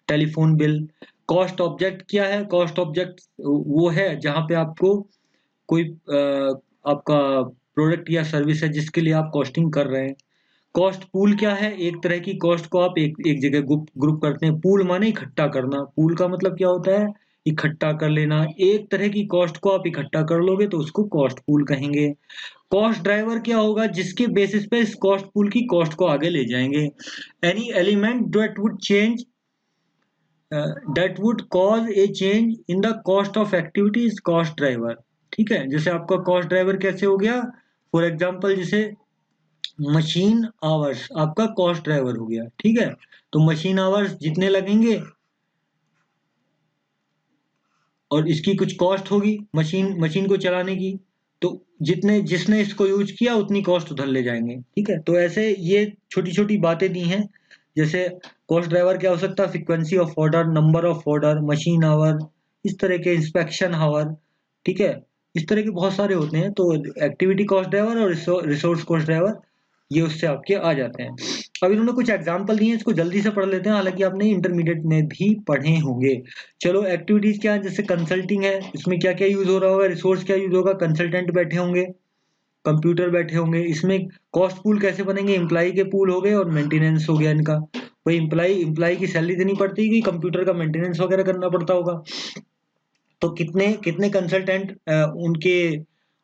telephone bill. Cost object क्या है, कॉस्ट ऑब्जेक्ट वो है जहाँ पे आपको कोई आपका प्रोडक्ट या सर्विस है जिसके लिए आप कॉस्टिंग कर रहे हैं। कॉस्ट पूल क्या है, एक तरह की कॉस्ट को आप एक जगह ग्रुप करते हैं। पूल माने इकट्ठा करना, पूल का मतलब क्या होता है, इकट्ठा कर लेना। एक तरह की कॉस्ट को आप इकट्ठा कर लोगे तो उसको कॉस्ट पूल कहेंगे। कॉस्ट ड्राइवर क्या होगा, जिसके बेसिस पे इस कॉस्ट पूल की कॉस्ट को आगे ले जाएंगे। Any element that would cause A change in the cost of activity is cost driver, ठीक है। जैसे आपका कॉस्ट ड्राइवर कैसे हो गया, फॉर एग्जांपल जैसे मशीन आवर्स आपका कॉस्ट ड्राइवर हो गया, ठीक है। तो मशीन आवर्स जितने लगेंगे और इसकी कुछ कॉस्ट होगी मशीन मशीन को चलाने की, तो जितने जिसने इसको यूज किया उतनी कॉस्ट उधर ले जाएंगे, ठीक है। तो ऐसे ये छोटी छोटी बातें दी हैं, जैसे कॉस्ट ड्राइवर क्या हो सकता है, frequency of order, number of order, machine our, इस तरह के इंस्पेक्शन आवर, ठीक है। इस तरह के बहुत सारे होते हैं। तो एक्टिविटी कॉस्ट ड्राइवर और रिसोर्स कॉस्ट ड्राइवर ये उससे आपके आ जाते हैं। अब इन्होंने कुछ एग्जाम्पल दिए हैं, इसको जल्दी से पढ़ लेते हैं, हालांकि आपने इंटरमीडिएट में भी पढ़े होंगे। चलो एक्टिविटीज क्या है, जैसे कंसल्टिंग है, इसमें क्या क्या यूज हो रहा होगा, रिसोर्स क्या यूज होगा, कंसल्टेंट बैठे होंगे, कंप्यूटर बैठे होंगे। इसमें कॉस्ट पूल कैसे बनेंगे, एम्प्लाई के पूल हो गए और मेंटेनेंस हो गया इनका। भाई एम्प्लाई की सैलरी देनी पड़ती है कि कंप्यूटर का मेंटेनेंस वगैरह करना पड़ता होगा। तो कितने कितने कंसल्टेंट उनके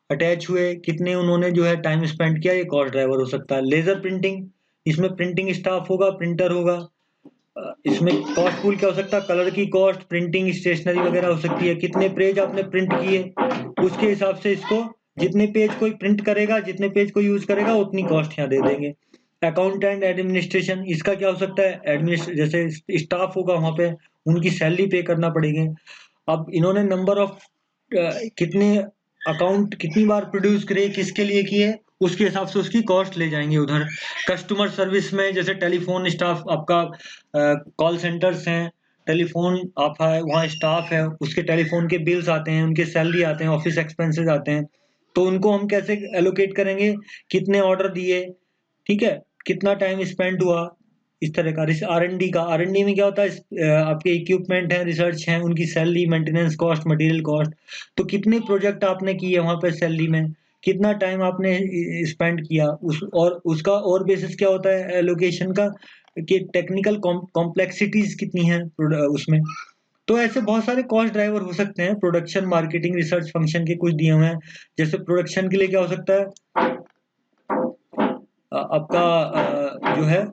अटैच हुए, कितने उन्होंने जो है टाइम स्पेंड किया, ये कॉस्ट ड्राइवर हो सकता है। लेजर प्रिंटिंग, इसमें प्रिंटिंग स्टाफ होगा, प्रिंटर होगा। इसमें कॉस्ट पूल क्या हो सकता है, कलर की कॉस्ट, प्रिंटिंग स्टेशनरी वगैरह हो सकती है, कितने पेज आपने प्रिंट किए उसके हिसाब से इसको, जितने पेज कोई प्रिंट करेगा, जितने पेज को यूज करेगा उतनी कॉस्ट यहाँ दे देंगे। अकाउंट एंड एडमिनिस्ट्रेशन, इसका क्या हो सकता है, जैसे स्टाफ होगा वहां पे, उनकी सैलरी पे करना पड़ेगी। अब इन्होंने नंबर ऑफ कितने अकाउंट कितनी बार प्रोड्यूस करे, किसके लिए किए, उसके हिसाब से उसकी कॉस्ट ले जाएंगे उधर। कस्टमर सर्विस में जैसे टेलीफोन स्टाफ आपका, कॉल सेंटर्स हैं, टेलीफोन आप है वहाँ स्टाफ है, उसके टेलीफोन के बिल्स आते हैं, उनके सैलरी आते हैं, ऑफिस एक्सपेंसेस आते हैं। तो उनको हम कैसे एलोकेट करेंगे, कितने ऑर्डर दिए, ठीक है, कितना टाइम स्पेंड हुआ, इस तरह का। आर एन डी में क्या होता है, आपके इक्विपमेंट हैं, रिसर्च हैं, उनकी salary, maintenance cost, material cost. तो कितने प्रोजेक्ट आपने किए वहां पर सैलरी में, कितना टाइम आपने स्पेंड किया उस, और उसका और बेसिस क्या होता है एलोकेशन का, कि टेक्निकल कॉम्प्लेक्सिटीज कितनी है उसमें। तो ऐसे बहुत सारे कॉस्ट ड्राइवर हो सकते हैं। प्रोडक्शन, मार्केटिंग, रिसर्च फंक्शन के कुछ दिए हुए हैं। जैसे प्रोडक्शन के लिए क्या हो सकता है, आपका जो है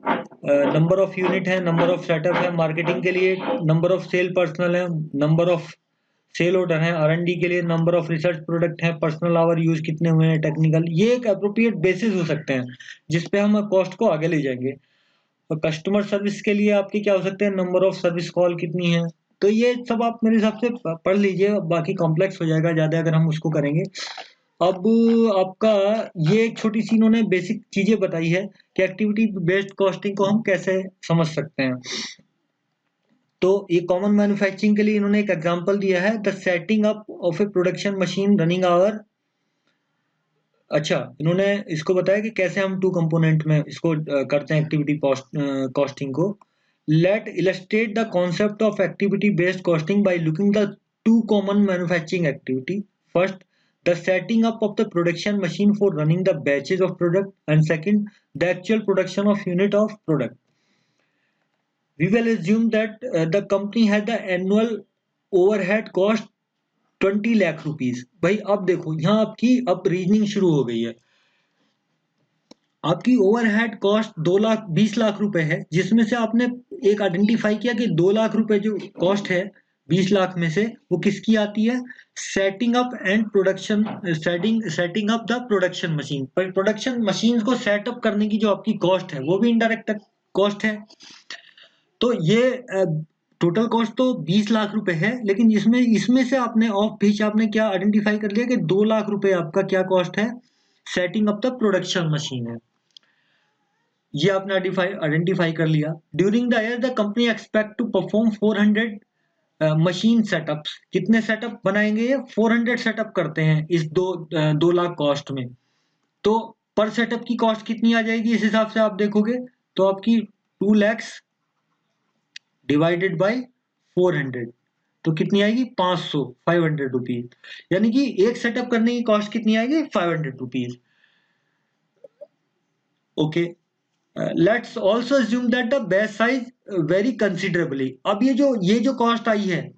नंबर ऑफ यूनिट है, नंबर ऑफ सेटअप है। मार्केटिंग के लिए नंबर ऑफ सेल पर्सनल है, नंबर ऑफ सेल ऑर्डर है। आर एन डी के लिए नंबर ऑफ रिसर्च प्रोडक्ट है, पर्सनल आवर यूज कितने हुए हैं, टेक्निकल। ये एक अप्रोप्रिएट बेसिस हो सकते हैं जिसपे हम कॉस्ट को आगे ले जाएंगे। और कस्टमर सर्विस के लिए आपके क्या हो सकते हैं, नंबर ऑफ सर्विस कॉल कितनी है। तो ये सब आप मेरे हिसाब से पढ़ लीजिए, बाकी कॉम्प्लेक्स हो जाएगा ज्यादा अगर हम उसको करेंगे। अब आपका ये एक छोटी सी इन्होंने बेसिक चीजें बताई है कि एक्टिविटी बेस्ड कॉस्टिंग को हम कैसे समझ सकते हैं। तो ये कॉमन मैन्युफैक्चरिंग के लिए इन्होंने एक एग्जांपल दिया है, the setting up of a production machine running hour. अच्छा, इन्होंने इसको बताया कि कैसे हम टू कंपोनेंट में इसको करते हैं एक्टिविटी कॉस्टिंग को। Let illustrate the concept of activity based costing by looking the two common manufacturing activity. First, the setting up of the production machine for running the batches of product, and second, the actual production of unit of product. We will assume that the company has the annual overhead cost 20 lakh rupees. भाई अब देखो यहाँ आपकी अब reasoning शुरू हो गई है। आपकी ओवरहेड कॉस्ट 2 लाख 20 लाख रुपए है, जिसमें से आपने एक आइडेंटिफाई किया कि 2 लाख रुपए जो कॉस्ट है 20 लाख में से वो किसकी आती है, setting up and production, setting up the production machine. पर प्रोडक्शन मशीन को सेटअप करने की जो आपकी कॉस्ट है वो भी इनडायरेक्ट कॉस्ट है। तो ये टोटल कॉस्ट तो 20 लाख रुपए है, लेकिन इसमें इसमें से आपने ऑफ बीच आपने क्या आइडेंटिफाई कर लिया कि 2 लाख रुपए आपका क्या कॉस्ट है, setting up the production machine है। ये आपने आइडेंटिफाई कर लिया। During the year the company expect to perform 400 machine setups. कितने सेटअप बनाएंगे ये, 400 सेटअप करते हैं इस 2 लाख कॉस्ट में। तो पर सेटअप की कॉस्ट कितनी आ जाएगी इस हिसाब से आप देखोगे, तो आपकी 2 लैक्स डिवाइडेड बाई 400 तो कितनी आएगी, 500 रुपीज। यानी कि एक सेटअप करने की कॉस्ट कितनी आएगी, 500 rupees. Okay, let's also assume that the batch size very considerably. अब ये जो कॉस्ट आई है,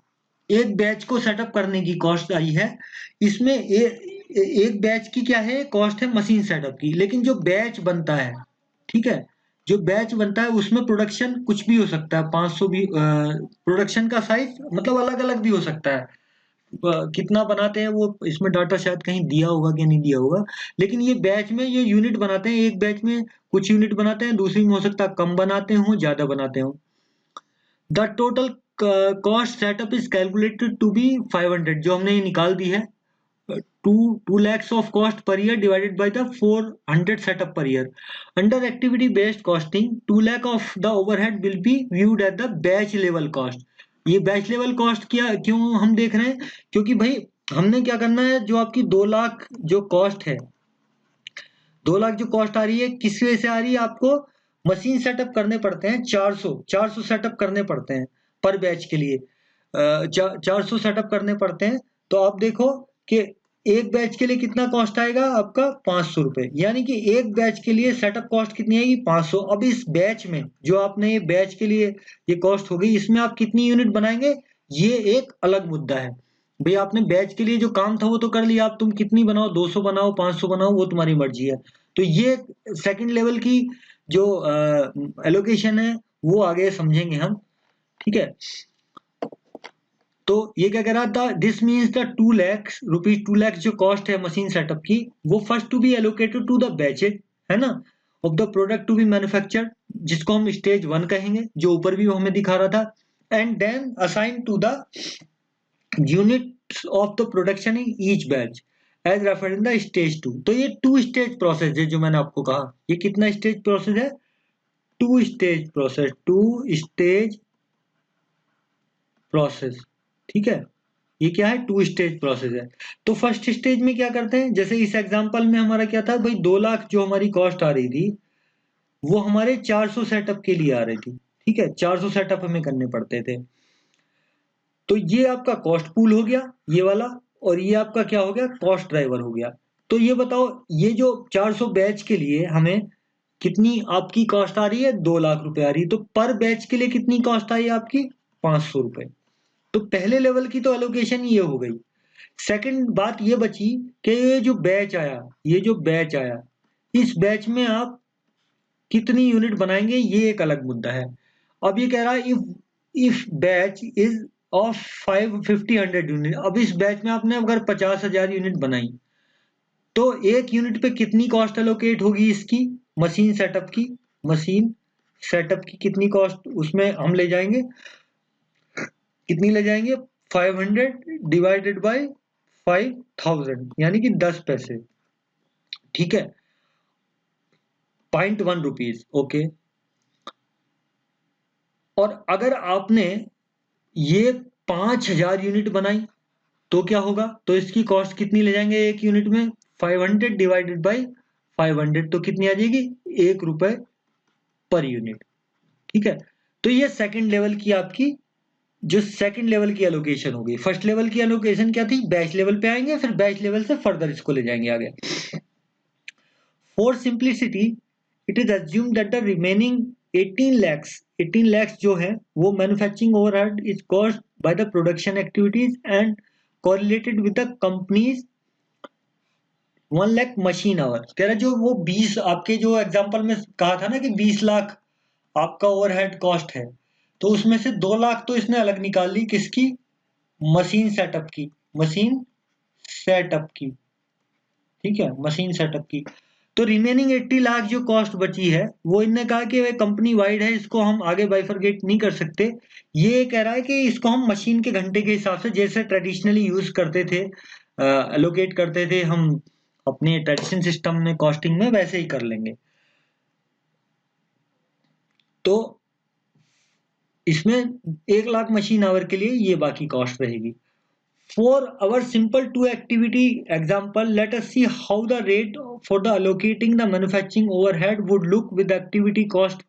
एक बैच को सेटअप करने की कॉस्ट आई है, इसमें एक बैच की क्या है कॉस्ट है मशीन सेटअप की, लेकिन जो बैच बनता है, ठीक है, जो बैच बनता है उसमें प्रोडक्शन कुछ भी हो सकता है, 500 भी, प्रोडक्शन का साइज मतलब अलग अलग भी हो सकता है। कितना बनाते हैं वो इसमें डाटा शायद कहीं दिया होगा कि नहीं दिया होगा, लेकिन ये बैच में ये यूनिट बनाते हैं, एक बैच में कुछ यूनिट बनाते हैं, दूसरी में हो सकता है कम बनाते हो ज्यादा बनाते हो। The total cost setup is calculated to be 500, जो हमने ये निकाल दी है 2 lakhs of cost per year divided by the 400 setup per year. Under activity based costing, 2 lakh of the overhead will be viewed at the batch level cost. ये batch level cost क्या क्यों हम देख रहे हैं, क्योंकि भाई हमने क्या करना है, जो आपकी 2 लाख जो कॉस्ट है, 2 लाख जो कॉस्ट आ रही है किस वजह से आ रही है, आपको मशीन सेटअप करने पड़ते हैं 400 सेटअप करने पड़ते हैं पर बैच के लिए, 400 सेटअप करने पड़ते हैं। तो आप देखो कि एक बैच के लिए कितना कॉस्ट आएगा आपका 500 रुपए, यानी कि एक बैच के लिए सेटअप कॉस्ट कितनी आएगी 500। अब इस बैच में जो आपने ये बैच के लिए ये कॉस्ट हो गई, इसमें आप कितनी यूनिट बनाएंगे ये एक अलग मुद्दा है। भाई आपने बैच के लिए जो काम था वो तो कर लिया, आप तुम कितनी बनाओ, 200 बनाओ 500 बनाओ वो तुम्हारी मर्जी है। तो ये सेकंड लेवल की जो एलोकेशन है वो आगे समझेंगे हम, ठीक है। तो ये क्या कह रहा था, this means the 2 lakh rupees, 2 lakh जो कॉस्ट है मशीन सेटअप की, वो first to be allocated to the batches, है ना, of the product to be manufactured, जिसको हम स्टेज 1 कहेंगे, जो ऊपर भी हमें दिखा रहा था, and then assign to the units of the production in each batch as referred in the stage 2। तो ये 2 स्टेज प्रोसेस है जो मैंने आपको कहा, ये कितना स्टेज प्रोसेस है, 2 स्टेज प्रोसेस, 2 स्टेज प्रोसेस, ठीक है। ये क्या है, 2 स्टेज प्रोसेस है। तो फर्स्ट स्टेज में क्या करते हैं, जैसे इस एग्जांपल में हमारा क्या था भाई, 2 लाख जो हमारी कॉस्ट आ रही थी वो हमारे 400 सेटअप के लिए आ रही थी, ठीक है, 400 सेटअप हमें करने पड़ते थे। तो ये आपका कॉस्ट पूल हो गया ये वाला, और ये आपका क्या हो गया, कॉस्ट ड्राइवर हो गया। तो ये बताओ, ये जो 400 बैच के लिए हमें कितनी आपकी कॉस्ट आ रही है, 2 लाख रुपए आ रही है। तो पर बैच के लिए कितनी कॉस्ट आई आपकी, 500 रुपए। तो पहले लेवल की तो एलोकेशन ये हो गई। सेकंड बात ये बची कि ये जो बैच आया, ये जो बैच आया, इस बैच में आप कितनी यूनिट बनाएंगे ये एक अलग मुद्दा है। अब ये कह रहा है if batch is of 550 unit, अब इस बैच में आपने अगर 50,000 यूनिट बनाई तो एक यूनिट पे कितनी कॉस्ट एलोकेट होगी इसकी, मशीन सेटअप की, मशीन सेटअप की कितनी कॉस्ट उसमें हम ले जाएंगे, कितनी ले जाएंगे, 500 डिवाइडेड बाय 5000, यानी कि 10 पैसे, ठीक है, 0.1 रुपीज, ओके। और अगर आपने ये 5,000 यूनिट बनाई तो क्या होगा, तो इसकी कॉस्ट कितनी ले जाएंगे एक यूनिट में, 500 डिवाइडेड बाय 500, तो कितनी आ जाएगी, 1 रुपए पर यूनिट, ठीक है। तो ये सेकंड लेवल की आपकी जो सेकंड लेवल की एलोकेशन होगी। फर्स्ट लेवल की एलोकेशन क्या थी, बैच लेवल पे आएंगे, फिर बैच लेवल से फर्दर इसको ले जाएंगे आगे। For simplicity it is assume that the remaining 18 lakhs जो है वो manufacturing overhead is caused by the production activities and correlated with the companies 1 lakh machine our. कह रहा जो वो 20 आपके जो एग्जांपल में कहा था ना कि 20 लाख आपका ओवरहेड कॉस्ट है, तो उसमें से 2 लाख तो इसने अलग निकाल ली, किसकी, मशीन सेटअप की, मशीन सेटअप की, ठीक है, मशीन सेटअप की। तो रिमेनिंग 80 लाख जो कॉस्ट बची है वो इनने कहा कि कंपनी वाइड है, इसको हम आगे बाइफरगेट नहीं कर सकते। ये कह रहा है कि इसको हम मशीन के घंटे के हिसाब से जैसे ट्रेडिशनली यूज करते थे, एलोकेट करते थे हम अपने ट्रेडिशन सिस्टम में कॉस्टिंग में, वैसे ही कर लेंगे। तो इसमें 1 लाख मशीन आवर के लिए ये बाकी कॉस्ट रहेगी। For our simple two activity example, let us see how the rate for the allocating the manufacturing overhead would look with activity cost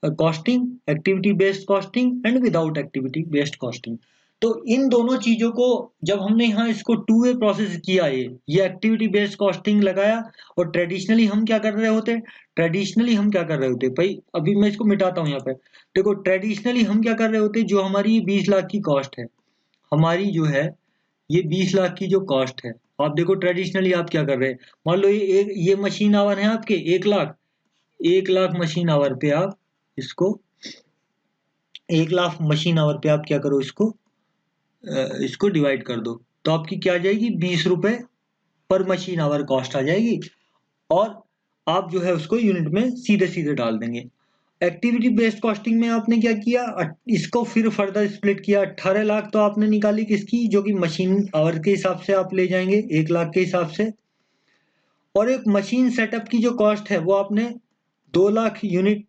costing, activity based costing and without activity based costing। तो इन दोनों चीजों को जब हमने यहाँ इसको 2 way process किया, ये एक्टिविटी बेस्ड कॉस्टिंग लगाया, और ट्रेडिशनली हम क्या कर रहे होते, ट्रेडिशनली हम क्या कर रहे होते भाई, अभी मैं इसको मिटाता हूँ यहाँ पे, देखो ट्रेडिशनली हम क्या कर रहे होते, जो हमारी 20 लाख की कॉस्ट है, हमारी जो है ये 20 लाख की जो कॉस्ट है, आप देखो ट्रेडिशनली आप क्या कर रहे हैं, मान लो ये मशीन आवर है आपके 1 लाख, 1 लाख मशीन आवर पे आप इसको 1 लाख मशीन आवर पे आप क्या करो, इसको डिवाइड कर दो, तो आपकी क्या आ जाएगी, 20 रुपए पर मशीन आवर कॉस्ट आ जाएगी, और आप जो है उसको यूनिट में सीधे सीधे डाल देंगे। एक्टिविटी बेस्ड कॉस्टिंग में आपने क्या किया, इसको फिर फर्दर स्प्लिट किया। 18 लाख तो आपने निकाली किसकी, जो कि मशीन आवर के हिसाब से आप ले जाएंगे 1 लाख के हिसाब से। और एक मशीन सेटअप की जो कॉस्ट है वो आपने 2 लाख यूनिट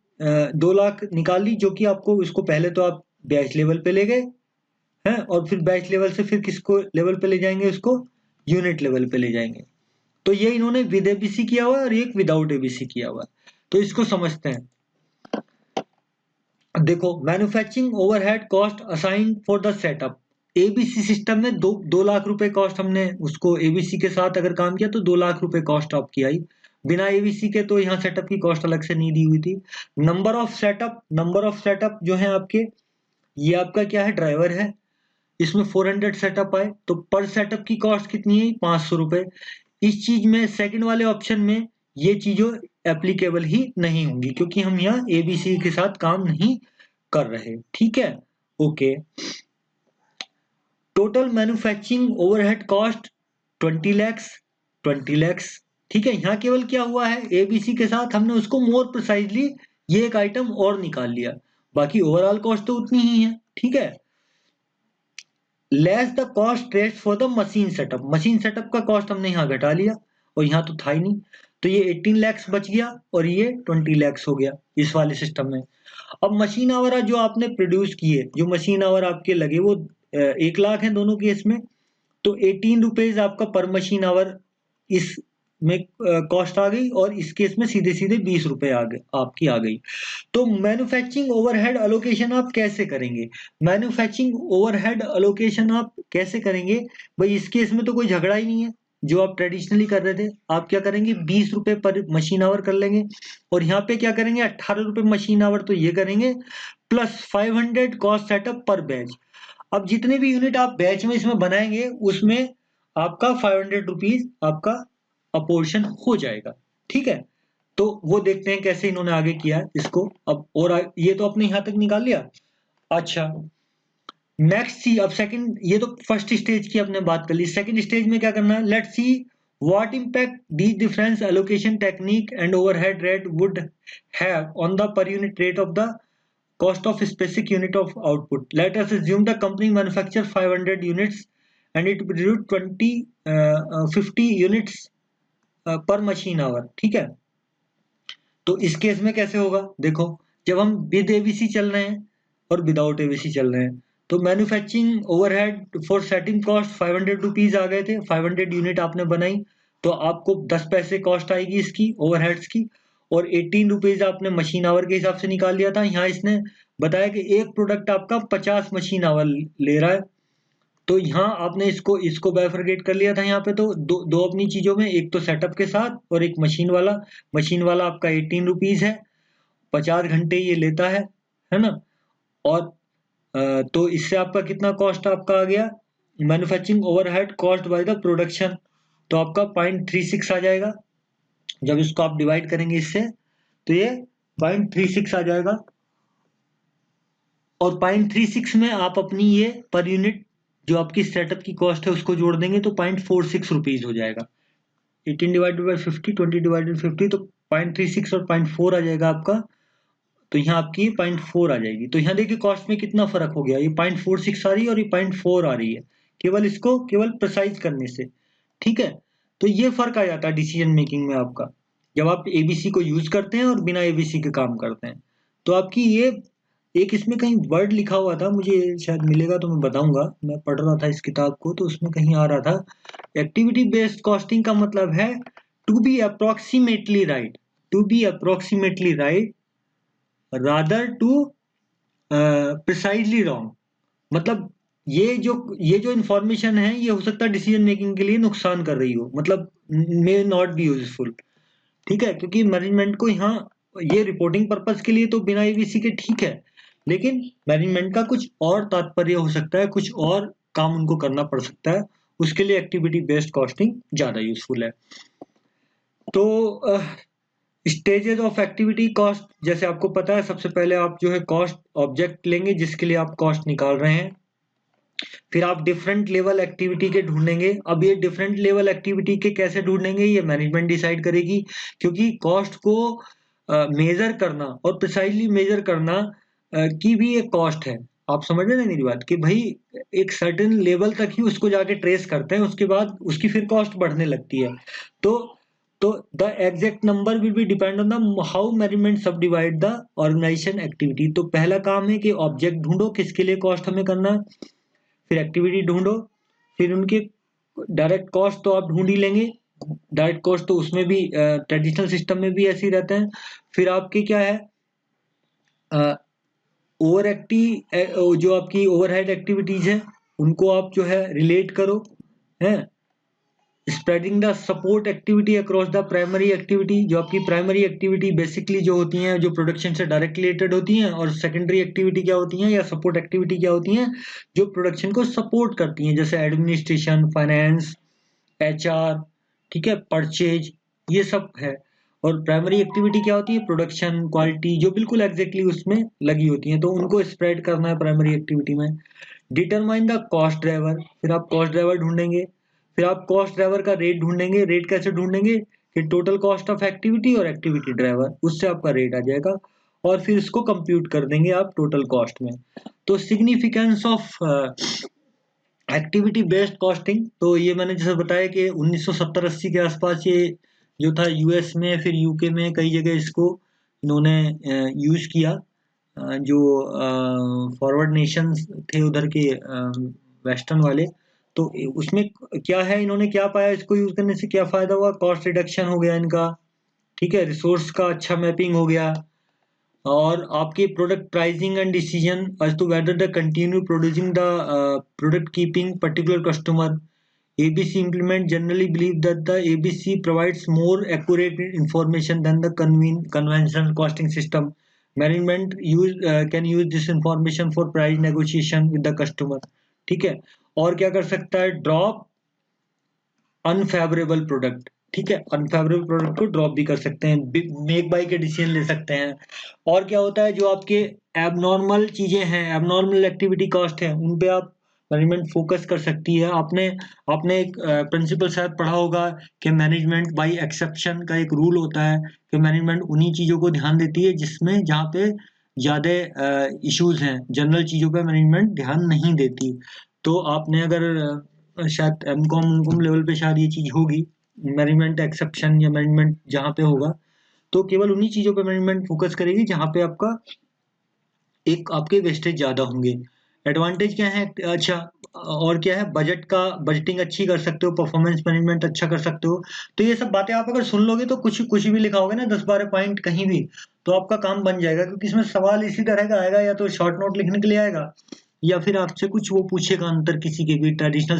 2 लाख निकाली, जो कि आपको इसको पहले तो आप बैच लेवल पे ले गए हैं, और फिर बैच लेवल से फिर किसको लेवल पे ले जाएंगे, उसको यूनिट लेवल पे ले जाएंगे। तो ये इन्होंने विद एबीसी किया हुआ है और एक विदाउट एबीसी किया हुआ है। तो इसको समझते हैं। देखो, manufacturing overhead cost assign for the setup. ABC system में 2 लाख रुपए कॉस्ट, हमने उसको एबीसी के साथ अगर काम किया तो 2 लाख रुपए कॉस्ट आपकी आई। बिना एबीसी के तो यहाँ सेटअप की कॉस्ट अलग से नहीं दी हुई थी। नंबर ऑफ सेटअप जो है आपके, ये आपका क्या है, ड्राइवर है। इसमें 400 सेटअप आए तो पर सेटअप की कॉस्ट कितनी है, 500 रुपए। इस चीज में सेकंड वाले ऑप्शन में ये चीजों एप्लीकेबल ही नहीं होंगी, क्योंकि हम यहाँ एबीसी के साथ काम नहीं कर रहे। ठीक है, okay. Total manufacturing overhead cost 20 lakhs। ठीक है, यहाँ केवल क्या हुआ है, एबीसी के साथ हमने उसको मोर प्रिसाइजली ये एक आइटम और निकाल लिया, बाकी ओवरऑल कॉस्ट तो उतनी ही है। ठीक है, less the cost rest for the machine setup. Machine setup का कॉस्ट हमने यहाँ घटा लिया, और यहाँ तो था ही नहीं, तो ये 18 lakhs बच गया और ये 20 lakhs हो गया इस वाले सिस्टम में। अब मशीन आवर जो आपने प्रोड्यूस किए, जो मशीन आवर आपके लगे वो 1 लाख है दोनों केस में, तो 18 रुपीज आपका पर मशीन आवर इस में कॉस्ट आ गई, और इस केस में सीधे सीधे 20 रुपए आ गए आपकी आ गई। तो मैन्युफैक्चरिंग ओवरहेड अलोकेशन आप कैसे करेंगे, मैन्युफैक्चरिंग ओवरहेड अलोकेशन आप कैसे करेंगे भाई, इस केस में तो कोई झगड़ा ही नहीं है। जो आप ट्रेडिशनली कर रहे थे, आप क्या करेंगे, 20 रुपए पर मशीन आवर कर लेंगे, और यहाँ पे क्या करेंगे, 18 रुपए मशीन आवर तो ये करेंगे, प्लस 500 कॉस्ट सेटअप पर बैच। अब जितने भी यूनिट आप बैच में इसमें बनाएंगे, उसमें आपका 500 रुपीज आपका अपोर्शन हो जाएगा। ठीक है, तो वो देखते हैं कैसे इन्होंने आगे किया है इसको। अब और ये तो अपने यहां तक निकाल लिया। अच्छा, नेक्स्ट सी, अब सेकंड, ये तो फर्स्ट स्टेज की आपने बात कर ली। सेकंड स्टेज में क्या करना है, let's see what impact these difference allocation technique and overhead rate would have on the per unit rate of the cost of specific unit of output. Let us assume the company manufacture 500 units and it produce 50 units per machine hour. ठीक है, तो इस case में कैसे होगा, देखो, जब हम विद एबीसी चल रहे हैं और विदाउट एबीसी चल रहे हैं, तो manufacturing overhead for setting cost 500 rupees आ गए थे। 500 यूनिट आपने बनाई, तो आपको 10 पैसे कॉस्ट आएगी इसकी ओवरहेड्स की, और 18 रुपीज आपने मशीन आवर के हिसाब से निकाल लिया था। यहाँ इसने बताया कि एक प्रोडक्ट आपका 50 मशीन आवर ले रहा है, तो यहाँ आपने इसको इसको बाइफरकेट कर लिया था। यहाँ पे तो दो अपनी चीजों में, एक तो सेटअप के साथ और एक मशीन वाला आपका 18 रुपीज है, 50 घंटे ये लेता है ना। और तो इससे आपका कितना कॉस्ट आपका आ गया, manufacturing overhead cost by the production, तो आपका 0.36 आ जाएगा। जब इसको आप डिवाइड करेंगे इससे, तो ये 0.36 आ जाएगा, और 0.36 में आप अपनी ये पर यूनिट जो आपकी सेटअप की कॉस्ट है उसको जोड़ देंगे, तो 0.46 रुपीज हो जाएगा। 18 डिवाइडेड बाई 50, 20 डिवाइडेड 50, तो 0.36 और 0.4 आ जाएगा आपका, तो यहाँ आपकी 0.4 आ जाएगी। तो यहाँ देखिए कॉस्ट में कितना फर्क हो गया, ये 0.46 आ रही है और ये 0.4 आ रही है, केवल प्रिसाइज करने से। ठीक है, तो ये फर्क आ जाता है डिसीजन मेकिंग में आपका, जब आप एबीसी को यूज करते हैं और बिना एबीसी के काम करते हैं। तो आपकी ये एक इसमें कहीं वर्ड लिखा हुआ था, मुझे शायद मिलेगा तो मैं बताऊंगा, मैं पढ़ रहा था इस किताब को, तो उसमें कहीं आ रहा था, एक्टिविटी बेस्ड कॉस्टिंग का मतलब है to be approximately right, rather to precisely wrong. मतलब ये जो इंफॉर्मेशन है, ये हो सकता है डिसीजन मेकिंग के लिए नुकसान कर रही हो, मतलब मे नॉट बी यूजफुल। ठीक है, क्योंकि मैनेजमेंट को यहाँ ये रिपोर्टिंग पर्पस के लिए तो बिना एबीसी के ठीक है, लेकिन मैनेजमेंट का कुछ और तात्पर्य हो सकता है, कुछ और काम उनको करना पड़ सकता है, उसके लिए एक्टिविटी बेस्ड कॉस्टिंग ज्यादा यूजफुल है। तो स्टेजेस ऑफ एक्टिविटी कॉस्ट, जैसे आपको पता है, सबसे पहले आप जो है कॉस्ट ऑब्जेक्ट लेंगे जिसके लिए आप कॉस्ट निकाल रहे हैं, फिर आप डिफरेंट लेवल एक्टिविटी के ढूंढेंगे। अब ये डिफरेंट लेवल एक्टिविटी के कैसे ढूंढेंगे, ये मैनेजमेंट डिसाइड करेगी, क्योंकि कॉस्ट को मेजर करना और प्रिसाइजली मेजर करना की भी एक कॉस्ट है। आप समझ रहे हैं मेरी बात कि भाई एक सर्टेन लेवल तक ही उसको जाके ट्रेस करते हैं, उसके बाद उसकी फिर कॉस्ट बढ़ने लगती है। तो तो the exact number will be depend on the how management सब डिवाइड द ऑर्गेनाइजेशन एक्टिविटी। तो पहला काम है कि ऑब्जेक्ट ढूंढो किसके लिए कॉस्ट हमें करना है, फिर एक्टिविटी ढूंढो, फिर उनके डायरेक्ट कॉस्ट तो आप ढूंढ ही लेंगे, डायरेक्ट कॉस्ट तो उसमें भी ट्रेडिशनल सिस्टम में भी ऐसे ही रहते हैं। फिर आपके क्या है, ओवर जो आपकी ओवरहेड एक्टिविटीज है उनको आप जो है रिलेट करो, है spreading the support activity across the primary activity. जो आपकी प्राइमरी एक्टिविटी बेसिकली जो होती हैं जो प्रोडक्शन से डायरेक्ट रिलेटेड होती हैं, और सेकेंडरी एक्टिविटी क्या होती हैं या सपोर्ट एक्टिविटी क्या होती हैं जो प्रोडक्शन को सपोर्ट करती हैं, जैसे एडमिनिस्ट्रेशन, फाइनेंस, एचआर, ठीक है, परचेज, ये सब है। और प्राइमरी एक्टिविटी क्या होती है, प्रोडक्शन, क्वालिटी, जो बिल्कुल एग्जैक्टली उसमें लगी होती है, तो उनको स्प्रेड करना है प्राइमरी एक्टिविटी में। डिटरमाइन द कॉस्ट ड्राइवर, फिर आप कॉस्ट ड्राइवर ढूंढेंगे, फिर आप कॉस्ट ड्राइवर का रेट ढूंढेंगे। रेट कैसे ढूंढेंगे कि टोटल कॉस्ट ऑफ एक्टिविटी और एक्टिविटी ड्राइवर, उससे आपका रेट आ जाएगा, और फिर इसको कंप्यूट कर देंगे आप टोटल कॉस्ट में। तो significance of activity based costing, तो ये मैंने जैसे बताया कि 1970-80 के आसपास ये जो था यूएस में, फिर यूके में कई जगह इसको इन्होंने यूज किया। जो फॉरवर्ड नेशंस थे उधर के वेस्टर्न वाले, तो उसमें क्या है, इन्होंने क्या पाया, इसको यूज करने से क्या फायदा हुआ, कॉस्ट रिडक्शन हो गया इनका, ठीक है, रिसोर्स का अच्छा मैपिंग हो गया, और आपकी product pricing and decision as to whether the continue producing the product keeping particular customer। ABC implement generally believe that the ABC provides more accurate information than the conventional costing system। Management can use this information for price negotiation with the customer, ठीक है। और क्या कर सकता है, drop unfavourable product, ठीक है, unfavourable product को ड्रॉप भी कर सकते हैं, मेक बाय के डिसीजन ले सकते हैं। और क्या होता है, जो आपके एबनॉर्मल चीजें हैं, एबनॉर्मल एक्टिविटी कॉस्ट है, उन पे आप मैनेजमेंट फोकस कर सकती है। आपने आपने एक प्रिंसिपल शायद पढ़ा होगा कि मैनेजमेंट बाय एक्सेप्शन का एक रूल होता है कि मैनेजमेंट उन्हीं चीजों को ध्यान देती है जिसमें जहाँ पे ज्यादा इश्यूज हैं, जनरल चीजों पे मैनेजमेंट ध्यान नहीं देती। तो आपने अगर शायद एमकॉम लेवल पे शायद ये चीज होगी, मैनेजमेंट एक्सेप्शन या मैनेजमेंट जहाँ पे होगा, तो केवल उन्हीं चीजों पे मैनेजमेंट फोकस करेगी जहाँ पे आपका एक आपके वेस्टेज ज्यादा होंगे। एडवांटेज क्या है, अच्छा, और क्या है, बजट का बजटिंग अच्छी कर सकते हो, परफॉर्मेंस मैनेजमेंट अच्छा कर सकते हो। तो ये सब बातें आप अगर सुन लोगे तो कुछ कुछ भी लिखा होगा ना, 10-12 पॉइंट कहीं भी, तो आपका काम बन जाएगा, क्योंकि इसमें सवाल इसी तरह का आएगा, या तो शॉर्ट नोट लिखने के लिए आएगा, या फिर आपसे कुछ वो पूछेगा अंतर किसी के भी ट्रेडिशनल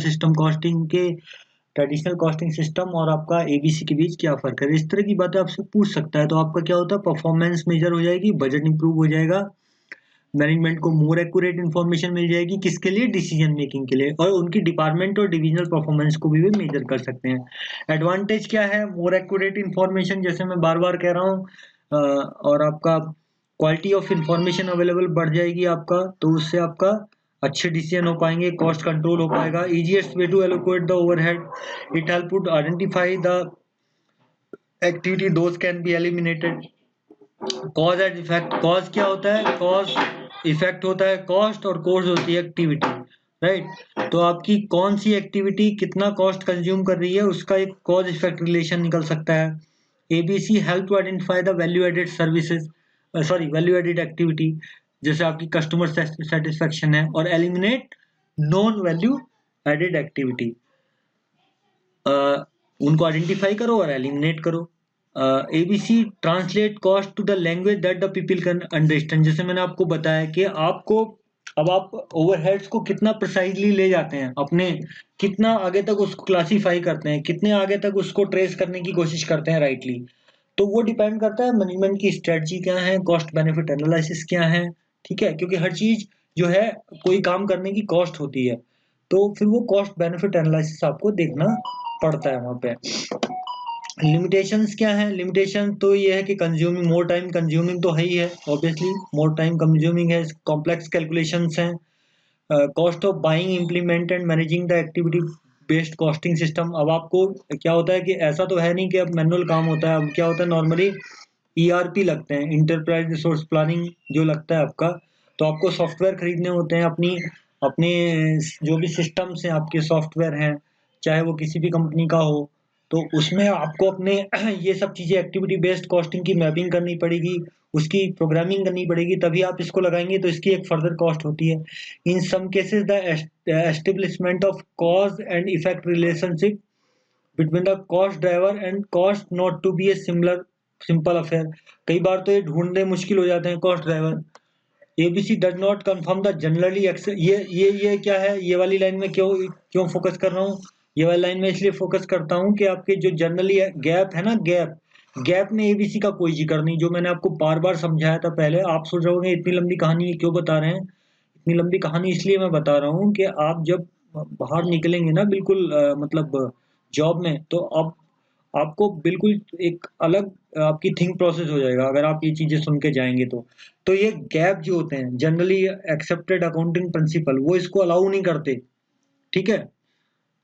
कॉस्टिंग सिस्टम और आपका एबीसी के बीच क्या फर्क है, इस तरह की बातें आपसे पूछ सकता है। तो आपका क्या होता है, परफॉर्मेंस मेजर हो जाएगी, बजट इंप्रूव हो जाएगा, मैनेजमेंट को मोर एक्यूरेट इन्फॉर्मेशन मिल जाएगी, किसके लिए, डिसीजन मेकिंग के लिए, और उनकी डिपार्टमेंट और डिविजनल परफॉर्मेंस को भी मेजर कर सकते हैं। एडवांटेज क्या है, मोर एक्यूरेट इन्फॉर्मेशन, जैसे मैं बार बार कह रहा हूँ, और आपका क्वालिटी ऑफ इंफॉर्मेशन अवेलेबल बढ़ जाएगी आपका, तो उससे आपका अच्छे डिसीजन हो पाएंगे, कॉस्ट कंट्रोल हो पाएगा, easiest way to allocate the overhead, it help to identify the activity those can be eliminated. Cause and effect, cause क्या होता है, कॉज, इफेक्ट होता है कॉस्ट, और कोर्स होती है एक्टिविटी, राइट। तो आपकी कौन सी एक्टिविटी कितना कॉस्ट कंज्यूम कर रही है उसका एक कॉज इफेक्ट रिलेशन निकल सकता है। ABC help to identify the value added services, sorry value added activity, जैसे आपकी कस्टमर सेटिस्फेक्शन है, और eliminate non value added activity, उनको आइडेंटिफाई करो और एलिमिनेट करो। ABC translate cost to the language that the people can understand, जैसे मैंने आपको बताया कि आपको, अब आप ओवरहेड्स को कितना प्रिसाइजली ले जाते हैं अपने, कितना आगे तक उसको क्लासीफाई करते हैं, कितने आगे तक उसको ट्रेस करने की कोशिश करते हैं राइटली, तो वो डिपेंड करता है मैनेजमेंट की स्ट्रेटजी क्या है, कॉस्ट बेनिफिट एनालिसिस क्या है, ठीक है, क्योंकि हर चीज जो है, कोई काम करने की कॉस्ट होती है, तो फिर वो कॉस्ट बेनिफिट एनालिसिस आपको देखना पड़ता है वहां पे। लिमिटेशंस क्या है, लिमिटेशन तो ये है कि कंज्यूमिंग, मोर टाइम कंज्यूमिंग तो है ही है, ऑब्वियसली मोर टाइम कंज्यूमिंग है, कॉम्प्लेक्स कैलकुलेशंस हैं, cost of buying implement and managing the activity based costing system. अब आपको क्या होता है कि ऐसा तो है नहीं कि अब मैनुअल काम होता है, अब क्या होता है नॉर्मली ERP लगते हैं, इंटरप्राइज रिसोर्स प्लानिंग जो लगता है आपका। तो आपको सॉफ्टवेयर खरीदने होते हैं, अपनी अपने जो भी सिस्टम्स हैं आपके सॉफ्टवेयर हैं, चाहे वो किसी भी कंपनी का हो, तो उसमें आपको अपने ये सब चीज़ें एक्टिविटी बेस्ड कॉस्टिंग की मैपिंग करनी पड़ेगी, उसकी प्रोग्रामिंग करनी पड़ेगी, तभी आप इसको लगाएंगे, तो इसकी एक फर्दर कॉस्ट होती है। In some cases the establishment of cause and effect relationship between the cost driver and cost not to be a simple affair. कई बार तो ये ढूंढने मुश्किल हो जाते हैं cost driver. ABC does not confirm the generally ये क्या है, ये वाली लाइन में क्यों क्यों फोकस कर रहा हूँ, ये वाली लाइन में इसलिए फोकस करता हूँ कि आपके जो जनरली गैप है ना, गैप में एबीसी का कोई जिक्र नहीं, जो मैंने आपको बार बार समझाया था पहले। आप सोच रहे होंगे इतनी लंबी कहानी ये क्यों बता रहे हैं, इतनी लंबी कहानी इसलिए मैं बता रहा हूँ कि आप जब बाहर निकलेंगे ना बिल्कुल मतलब जॉब में, तो आप आपको बिल्कुल एक अलग आपकी थिंक प्रोसेस हो जाएगा अगर आप ये चीजें सुन के जाएंगे तो ये गैप जो होते हैं जनरली एक्सेप्टेड अकाउंटिंग प्रिंसिपल, वो इसको अलाउ नहीं करते, ठीक है।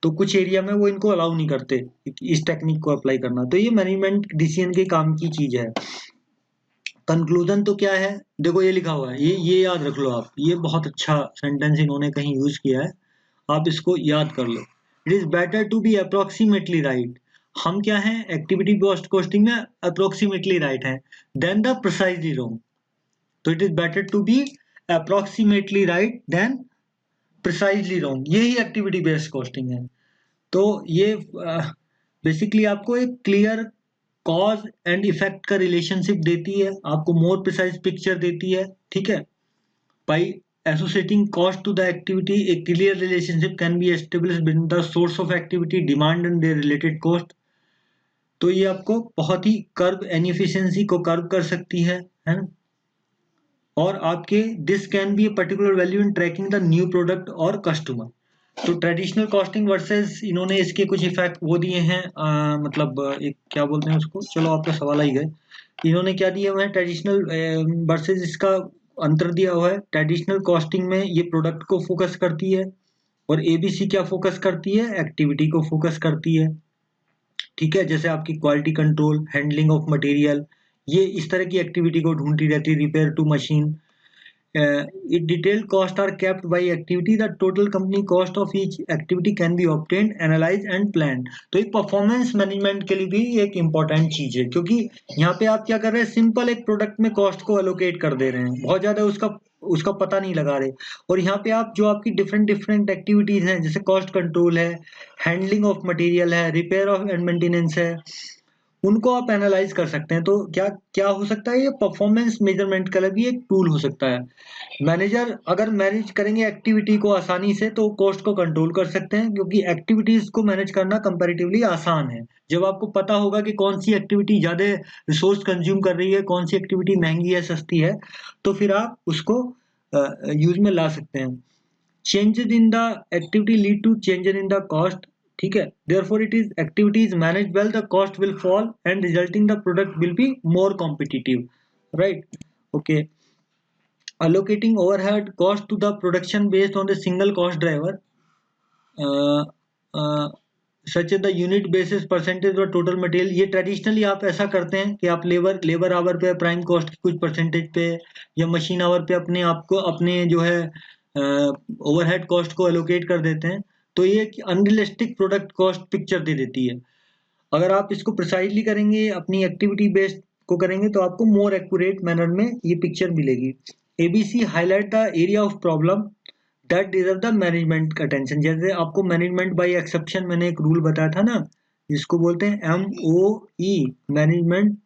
तो कुछ एरिया में वो इनको अलाउ नहीं करते इस टेक्निक को अप्लाई करना, तो ये मैनेजमेंट डिसीजन के काम की चीज है। कंक्लूजन तो क्या है, देखो ये लिखा हुआ है, ये याद रख लो आप, ये बहुत अच्छा सेंटेंस इन्होंने कहीं यूज किया है, आप इसको याद कर लो। It is better to be approximately right, हम क्या हैं एक्टिविटी बेस्ड कॉस्टिंग में अप्रोक्सीमेटली राइट हैं, देन द प्रिसाइजली रॉन्ग। तो it is better to be approximately right than precisely wrong, यही एक्टिविटी बेस्ड कॉस्टिंग है। तो ये बेसिकली आपको एक क्लियर कॉज एंड इफेक्ट का रिलेशनशिप देती है, आपको मोर प्रिसाइज पिक्चर देती है, ठीक है। By associating cost to the activity a clear relationship can be established between the source of activity demand and their related cost. तो ये आपको बहुत ही कर्व इनएफिशिएंसी को कर्व कर सकती है ना। और आपके this can be a particular value in tracking the new product और कस्टमर। तो ट्रेडिशनल कॉस्टिंग वर्सेस इन्होंने इसके कुछ इफेक्ट वो दिए हैं, मतलब एक क्या बोलते हैं उसको, चलो आपका सवाल ही गए, इन्होंने क्या दिया हुआ है ट्रेडिशनल वर्सेस इसका अंतर दिया हुआ है। ट्रेडिशनल कॉस्टिंग में ये प्रोडक्ट को फोकस करती है, और एबीसी क्या फोकस करती है, एक्टिविटी को फोकस करती है, ठीक है। जैसे आपकी quality control, handling of material, ये इस तरह की एक्टिविटी को ढूंढती रहती है, repair to machine. If detailed costs are kept by activity, the total company cost of each activity can be obtained, analyzed and planned। तो एक परफॉर्मेंस मैनेजमेंट के लिए भी एक इम्पोर्टेंट चीज है, क्योंकि यहाँ पे आप क्या कर रहे हैं, सिंपल एक प्रोडक्ट में कॉस्ट को एलोकेट कर दे रहे हैं, बहुत ज्यादा उसका उसका पता नहीं लगा रहे। और यहाँ पे आप जो आपकी डिफरेंट डिफरेंट एक्टिविटीज हैं, जैसे कॉस्ट कंट्रोल है, हैंडलिंग ऑफ मटेरियल है, रिपेयर ऑफ एंड मेंटेनेंस है, उनको आप एनालाइज कर सकते हैं। तो क्या क्या हो सकता है, ये परफॉर्मेंस मेजरमेंट का भी एक टूल हो सकता है। मैनेजर अगर मैनेज करेंगे एक्टिविटी को आसानी से, तो कॉस्ट को कंट्रोल कर सकते हैं, क्योंकि एक्टिविटीज को मैनेज करना कंपैरेटिवली आसान है। जब आपको पता होगा कि कौन सी एक्टिविटी ज्यादा रिसोर्स कंज्यूम कर रही है, कौन सी एक्टिविटी महंगी है, सस्ती है, तो फिर आप उसको यूज में ला सकते हैं। Changes in the activity lead to changes in the cost, ठीक है। Therefore it is activity is managed well, the cost will fall and resulting the product will be more competitive, right. Okay, allocating overhead cost to the production based on the single cost driver, uh, uh, such as the unit basis percentage और total material। ये traditionally आप ऐसा करते हैं कि आप labour our पे, prime cost की कुछ परसेंटेज पे, या मशीन आवर पे अपने आप को, अपने जो है ओवरहेड कॉस्ट को एलोकेट कर देते हैं। तो ये अनरियलिस्टिक प्रोडक्ट कॉस्ट पिक्चर दे देती है। अगर आप इसको प्रिसाइजली करेंगे, अपनी एक्टिविटी बेस्ड को करेंगे, तो आपको मोर एक्यूरेट मैनर में ये पिक्चर मिलेगी। ABC highlight the area of problem that deserve the management का अटेंशन। जैसे आपको मैनेजमेंट बाय एक्सेप्शन मैंने एक रूल बताया था ना, जिसको बोलते हैं MOE, मैनेजमेंट,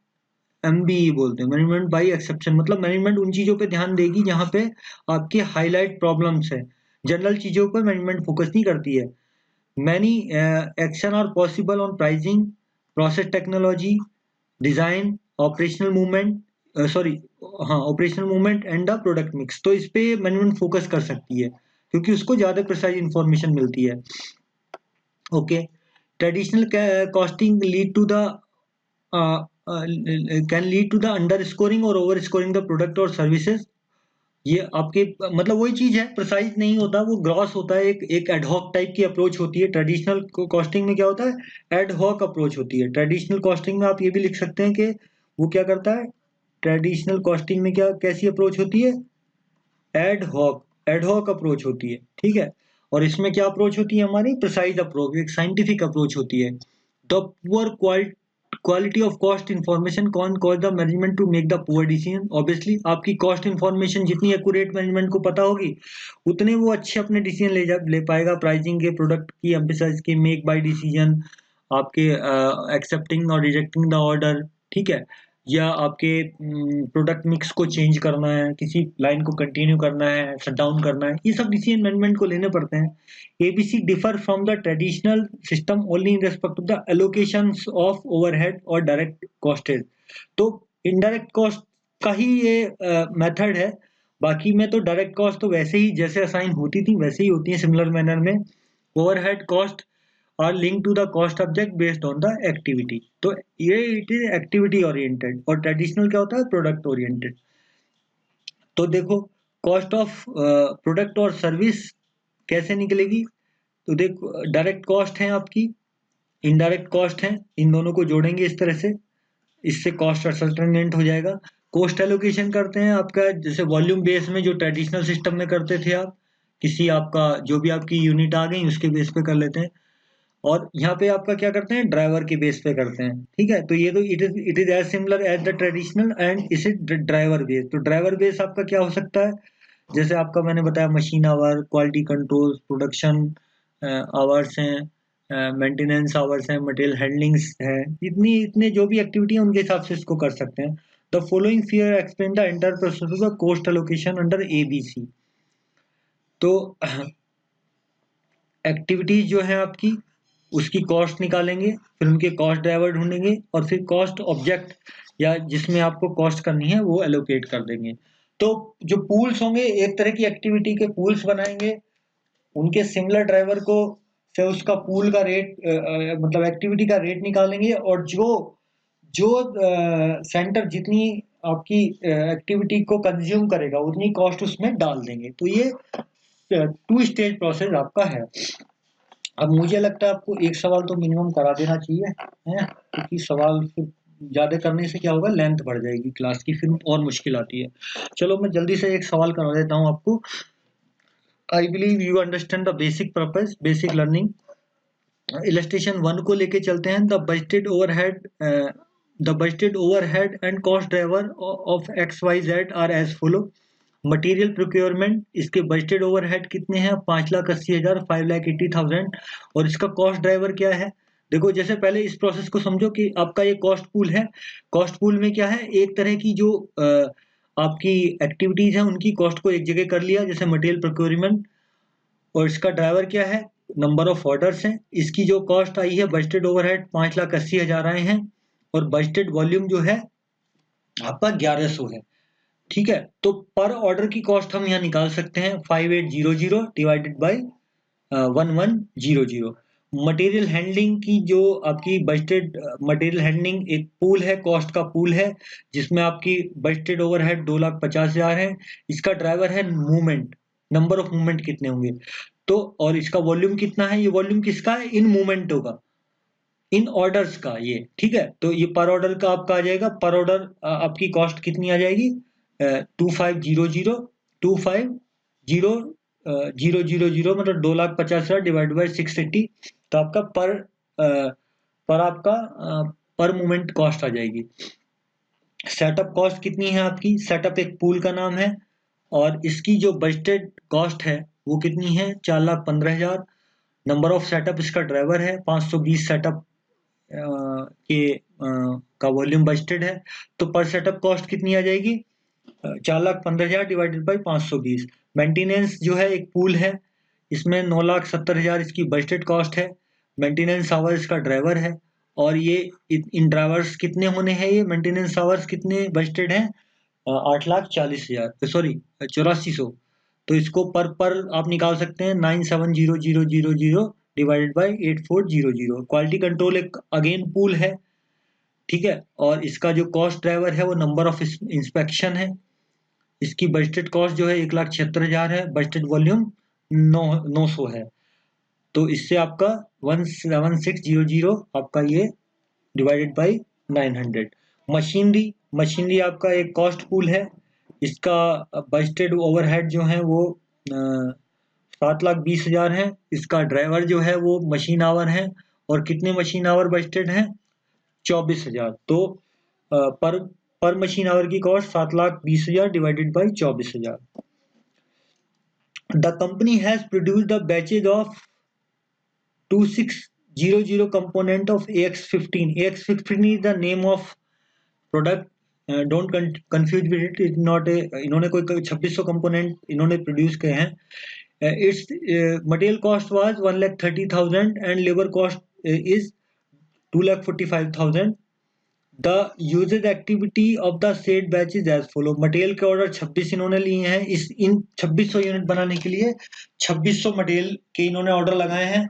MBE बोलते हैं, मैनेजमेंट बाय एक्सेप्शन। मतलब मैनेजमेंट उन चीजों पे ध्यान देगी जहां पे आपके हाईलाइट प्रॉब्लम्स है, जनरल चीजों पर मैनेजमेंट फोकस नहीं करती है। Many action are possible on pricing, process technology, design, operational movement, operational movement and the product mix। तो इस पे मैनेजमेंट फोकस कर सकती है, क्योंकि उसको ज्यादा प्रिसाइज इंफॉर्मेशन मिलती है। Okay, traditional costing lead to the can lead to the under scoring और ओवर स्कोरिंग द प्रोडक्ट और सर्विसेज। ये आपके मतलब वही चीज है, प्रिसाइज नहीं होता, वो ग्रॉस होता है, एक एडहॉक टाइप की अप्रोच होती है। ट्रेडिशनल कॉस्टिंग में क्या होता है, एडहॉक अप्रोच होती है। ट्रेडिशनल कॉस्टिंग में आप ये भी लिख सकते हैं कि वो क्या करता है, ट्रेडिशनल कॉस्टिंग में क्या कैसी अप्रोच होती है, एड हॉक अप्रोच होती है, ठीक है। और इसमें क्या अप्रोच होती है हमारी, प्रिसाइज अप्रोच, एक साइंटिफिक अप्रोच होती है। The poor quality of cost information can cause the management to make the poor decision. Obviously आपकी कॉस्ट इन्फॉर्मेशन जितनी एक्यूरेट मैनेजमेंट को पता होगी, उतने वो अच्छे अपने डिसीजन ले पाएगा, प्राइसिंग के, प्रोडक्ट की एम्फेसाइज के, मेक बाय डिसीजन, आपके एक्सेप्टिंग और रिजेक्टिंग द ऑर्डर, ठीक है, या आपके प्रोडक्ट मिक्स को चेंज करना है, किसी लाइन को कंटिन्यू करना है, शट डाउन करना है, ये सब डिसीजन मैनेजमेंट को लेने पड़ते हैं। ABC differ from the traditional system only in respect to the allocations of overhead और डायरेक्ट कॉस्टेज। तो इनडायरेक्ट कॉस्ट का ही ये मेथड है। बाकी में तो डायरेक्ट कॉस्ट तो वैसे ही जैसे असाइन होती थी वैसे ही होती है, सिमिलर मैनर में। Overhead cost are link to the cost object based on the activity. तो ये इट इज एक्टिविटी ओरिएंटेड, और ट्रेडिशनल क्या होता है, प्रोडक्ट ओरिएंटेड। तो देखो, कॉस्ट ऑफ प्रोडक्ट और सर्विस कैसे निकलेगी, तो देखो डायरेक्ट कॉस्ट है आपकी, इनडायरेक्ट कॉस्ट है, इन दोनों को जोड़ेंगे इस तरह से, इससे कॉस्ट असर्टेनमेंट हो जाएगा। कॉस्ट एलोकेशन करते हैं आपका, जैसे वॉल्यूम बेस में जो ट्रेडिशनल सिस्टम में करते थे आप, किसी आपका जो भी आपकी यूनिट आ गई उसके बेस पे कर लेते हैं। और यहाँ पे आपका क्या करते हैं, ड्राइवर के बेस पे करते हैं, ठीक है। तो ये तो it is as similar as the traditional and is driver base. तो ड्राइवर बेस आपका क्या हो सकता है, जैसे आपका मैंने बताया machine hour, quality control, production hours हैं, मेंटेनेंस आवर्स हैं, मटेरियल हैंडलिंग्स है, इतनी इतने जो भी एक्टिविटी है उनके हिसाब से इसको कर सकते हैं। The following figure explain the entire process of cost allocation under ABC. तो एक्टिविटीज जो है आपकी, उसकी कॉस्ट निकालेंगे, फिर उनके कॉस्ट ड्राइवर ढूंढेंगे, और फिर कॉस्ट ऑब्जेक्ट या जिसमें आपको कॉस्ट करनी है वो एलोकेट कर देंगे। तो जो पूल्स होंगे, एक तरह की एक्टिविटी के पूल्स बनाएंगे, उनके सिमिलर ड्राइवर को से उसका पूल का रेट मतलब एक्टिविटी का रेट निकालेंगे, और जो जो सेंटर जितनी आपकी एक्टिविटी को कंज्यूम करेगा उतनी कॉस्ट उसमें डाल देंगे। तो ये टू स्टेज प्रोसेस आपका है। अब मुझे लगता है आपको एक सवाल तो मिनिमम करा देना चाहिए, है, क्योंकि सवाल फिर ज्यादा करने से क्या होगा, लेंथ बढ़ जाएगी क्लास की, फिर और मुश्किल आती है। चलो मैं जल्दी से एक सवाल करा देता हूँ आपको। I believe you understand the basic purpose, basic learning. Illustration 1 को लेके चलते हैं। The budgeted overhead and cost driver of X Y Z are as follow. Material procurement, इसके बजटेड ओवरहेड कितने हैं, 5,80,000, 5,80,000। और इसका कॉस्ट ड्राइवर क्या है, देखो जैसे पहले इस प्रोसेस को समझो कि आपका ये कॉस्ट पूल है। कॉस्ट पूल में क्या है, एक तरह की जो आपकी एक्टिविटीज है उनकी कॉस्ट को एक जगह कर लिया, जैसे मटेरियल प्रोक्योरमेंट। और इसका ड्राइवर क्या है, नंबर ऑफ ऑर्डर्स हैं। इसकी जो कॉस्ट आई है बजटेड ओवरहेड 5,80,000 आए हैं, और बजटेड वॉल्यूम जो है आपका 1,100 है, ठीक है। तो पर ऑर्डर की कॉस्ट हम यहाँ निकाल सकते हैं, 5,800 डिवाइडेड बाई 1,100। मटेरियल हैंडलिंग की जो आपकी बजटेड, मटेरियल हैंडलिंग एक पूल है, कॉस्ट का पूल है, जिसमें आपकी बजटेड ओवरहेड 2,50,000 है। इसका ड्राइवर है मूवमेंट, नंबर ऑफ मूवमेंट कितने होंगे। तो और इसका वॉल्यूम कितना है, ये वॉल्यूम किसका है, इन मूवमेंटों का, इन ऑर्डर्स का ये, ठीक है। तो ये पर ऑर्डर का आपका आ जाएगा, पर ऑर्डर आपकी कॉस्ट कितनी आ जाएगी, 2,500, 2,50,000 मतलब 2,50,000 डिवाइड बाई 680। तो आपका पर आपका पर मोमेंट कॉस्ट आ जाएगी। सेटअप कॉस्ट कितनी है आपकी, सेटअप एक पूल का नाम है, और इसकी जो बजटेड कॉस्ट है वो कितनी है, 4,15,000। नंबर ऑफ सेटअप इसका ड्राइवर है, 520 सेटअप का वॉल्यूम बजटेड है। तो पर सेटअप कॉस्ट कितनी आ जाएगी, 4,15,000 डिवाइडेड बाई 520। मेंटेनेंस जो है एक पूल है, इसमें 9,70,000 इसकी बजटेड कॉस्ट है। मेंटेनेंस आवर इसका ड्राइवर है, और ये इन ड्राइवर्स कितने होने हैं, ये मेंटेनेंस आवर्स कितने बजटेड हैं, 8,40,000, सॉरी 8,400। तो इसको पर आप निकाल सकते हैं, 9,70,000 डिवाइडेड बाई 8,400। क्वालिटी कंट्रोल एक अगेन पूल है, ठीक है। और इसका जो कॉस्ट ड्राइवर है वो नंबर ऑफ इंस्पेक्शन है। इसकी बजटेड कॉस्ट जो है 1,76,000 है, बजटेड वॉल्यूम 900 है। तो इससे आपका 1,76,00 आपका ये डिवाइडेड बाई 900। मशीनरी आपका एक कॉस्ट पूल है। इसका बजटेड ओवरहेड जो है वो 7,20,000 है। इसका ड्राइवर जो है वो मशीन आवर है, और कितने मशीन आवर बजटेड हैं? 24,000। तो पर मशीन आवर की cost 7,20,000 divided by 24,000। The company has produced the batches of 2600 component of AX15. AX15 is the name of product. Don't confuse with it. It's not a, इन्होंने कोई 2600 component इन्होंने produce किए हैं। Its material cost was 1,30,000 and labour cost is 2,45,000। The usages activity of the set batch is as follow. Material के order 26 इन्होंने लिए हैं। इन 2600 unit बनाने के लिए 2600 मटेरियल के इन्होंने ऑर्डर लगाए हैं।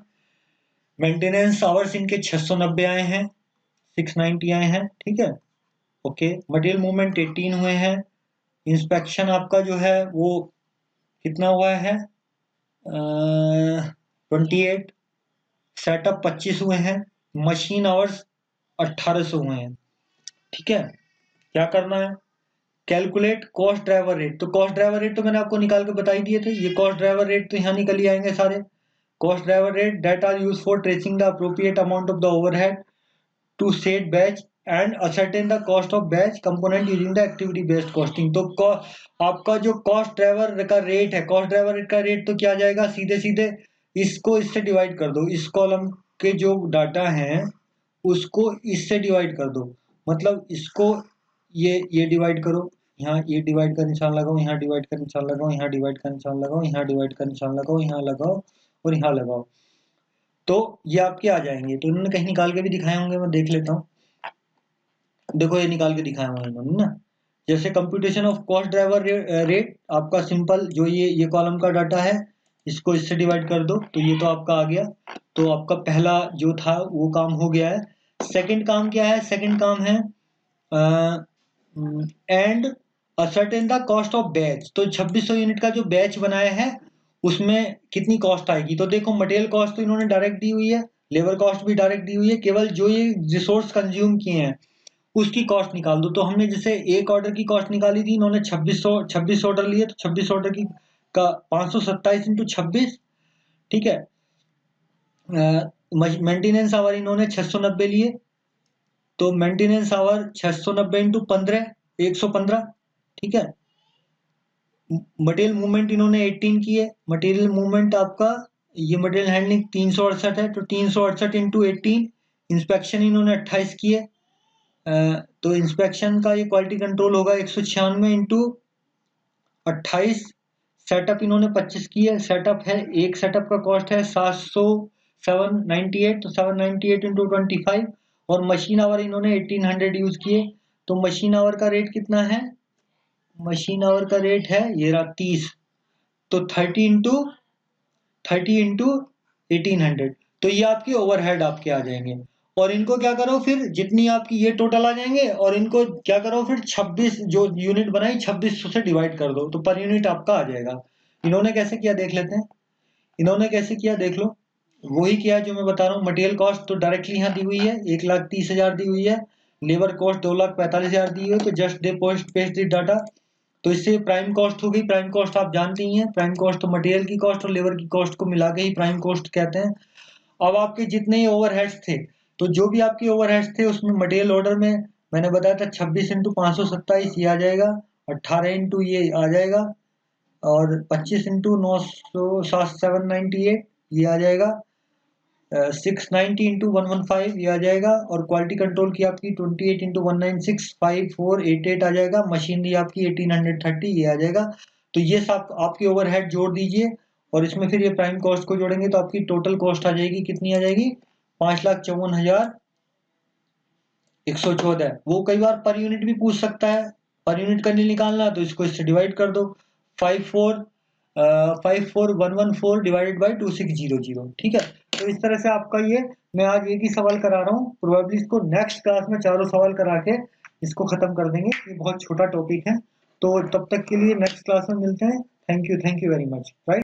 मेंटेनेंस आवर्स इनके 690 आए हैं, 690 आए हैं, ठीक है, ओके। मटेरियल मूवमेंट 18 हुए हैं। इंस्पेक्शन आपका जो है वो कितना हुआ है? 28। सेटअप 25 हुए हैं। मशीन आवर्स 1800 हुए हैं, ठीक है। क्या करना है? Calculate cost driver rate. तो कॉस्ट ड्राइवर रेट तो मैंने आपको निकाल के बता ही दिए थे। ये कॉस्ट ड्राइवर रेट तो यहाँ निकल ही आएंगे सारे। Cost driver rate that are used for tracing the appropriate amount of the overhead to set batch and ascertain the cost of batch component using the activity based costing। तो आपका जो cost driver का rate है, cost driver rate का rate तो क्या आ जाएगा? सीधे सीधे इसको इससे डिवाइड कर दो। इस कॉलम के जो डाटा हैं उसको इससे डिवाइड कर दो। मतलब इसको ये डिवाइड करो, यहाँ ये डिवाइड का निशान लगाओ, यहाँ डिवाइड का निशान लगाओ, यहाँ डिवाइड का निशान लगाओ, यहाँ डिवाइड का निशान लगाओ, यहाँ लगाओ और यहाँ लगाओ, तो ये आपके आ जाएंगे। तो इन्होंने कहीं निकाल के भी दिखाए होंगे, मैं देख लेता हूँ। देखो ये निकाल के दिखाया हुआ है इन्होंने ना। जैसे computation of cost driver rate आपका सिंपल, जो ये कॉलम का डाटा है इसको इससे डिवाइड कर दो, तो ये तो आपका आ गया। तो आपका पहला जो था वो काम हो गया है। सेकंड काम क्या है? सेकंड काम है and ascertain the cost of batch. तो 2600 यूनिट का जो बैच बनाया है उसमें कितनी कॉस्ट आएगी? तो देखो मटेरियल कॉस्ट तो इन्होंने डायरेक्ट दी हुई है, लेबर कॉस्ट भी डायरेक्ट दी हुई है, केवल जो ये रिसोर्स कंज्यूम किए हैं उसकी कॉस्ट निकाल दो। तो हमने जैसे एक ऑर्डर की कॉस्ट निकाली थी, इन्होंने 2600 ऑर्डर लिए, तो 26 ऑर्डर की का 527 इंटू 26, ठीक है। मेंटेनेंस आवर इन्होंने 690 लिए, तो मेंटेनेंस आवर 690 इंटू 15, 115, ठीक है। मटेरियल मूवमेंट इन्होंने 18 की है। मटेरियल मूवमेंट आपका ये मटेरियल हैंडलिंग 368 है, तो 368 इंटू 18। इंस्पेक्शन इन्होंने 28 की है, तो इंस्पेक्शन का ये क्वालिटी कंट्रोल होगा 196 इंटू 28। सेटअप इन्होंने 25 की है। सेटअप है, एक सेटअप का कॉस्ट है 798, तो 798 इंटू 25। और मशीन आवर इन्होंने 1800 यूज किए, तो मशीन आवर का रेट कितना है? मशीन आवर का रेट है ये रहा 30, तो 30 इंटू 1800। तो ये आपके ओवरहेड आपके आ जाएंगे। और इनको क्या करो फिर, जितनी आपकी ये टोटल आ जाएंगे, और इनको क्या करो फिर 26 जो यूनिट बनाई 2600 से डिवाइड कर दो, तो पर यूनिट आपका आ जाएगा। इन्होंने कैसे किया देख लेते हैं। इन्होंने कैसे किया देख लो, वही किया जो मैं बता रहा हूँ। मटेरियल कॉस्ट तो डायरेक्टली यहाँ दी हुई है 1,30,000 दी हुई है। लेबर कॉस्ट 2,45,000 दी हुई है, तो just they post paste this data. तो इससे प्राइम कॉस्ट हो गई। प्राइम कॉस्ट आप जानते ही हैं, प्राइम कॉस्ट तो मटेरियल की कॉस्ट और लेबर की कॉस्ट को मिला के ही प्राइम कॉस्ट कहते हैं। अब आपके जितने ही ओवरहेड्स थे, तो जो भी आपके ओवरहेड्स थे उसमें मटेरियल ऑर्डर में मैंने बताया था 26 इंटू 527 ये आ जाएगा, 18 इंटू ये आ जाएगा, और 25 इंटू 798 ये आ जाएगा, 690 इंटू 115 ये आ जाएगा, और क्वालिटी कंट्रोल की आपकी 28 इंटू 1965488 आ जाएगा। मशीनरी आपकी 1830 ये आ जाएगा। तो ये सब आपके ओवरहेड जोड़ दीजिए, और इसमें फिर ये प्राइम कॉस्ट को जोड़ेंगे तो आपकी टोटल कॉस्ट आ जाएगी, कितनी आ जाएगी? 5,54,114। वो कई बार पर यूनिट भी पूछ सकता है, पर यूनिट का नहीं निकालना तो इसको इससे डिवाइड कर दो, 54114 डिवाइडेड बाई 2600, ठीक है। तो इस तरह से आपका ये, मैं आज एक ही सवाल करा रहा हूँ, प्रोबेबली इसको नेक्स्ट क्लास में चारों सवाल करा के इसको खत्म कर देंगे। ये बहुत छोटा टॉपिक है, तो तब तक के लिए नेक्स्ट क्लास में मिलते हैं। Thank you very much, right.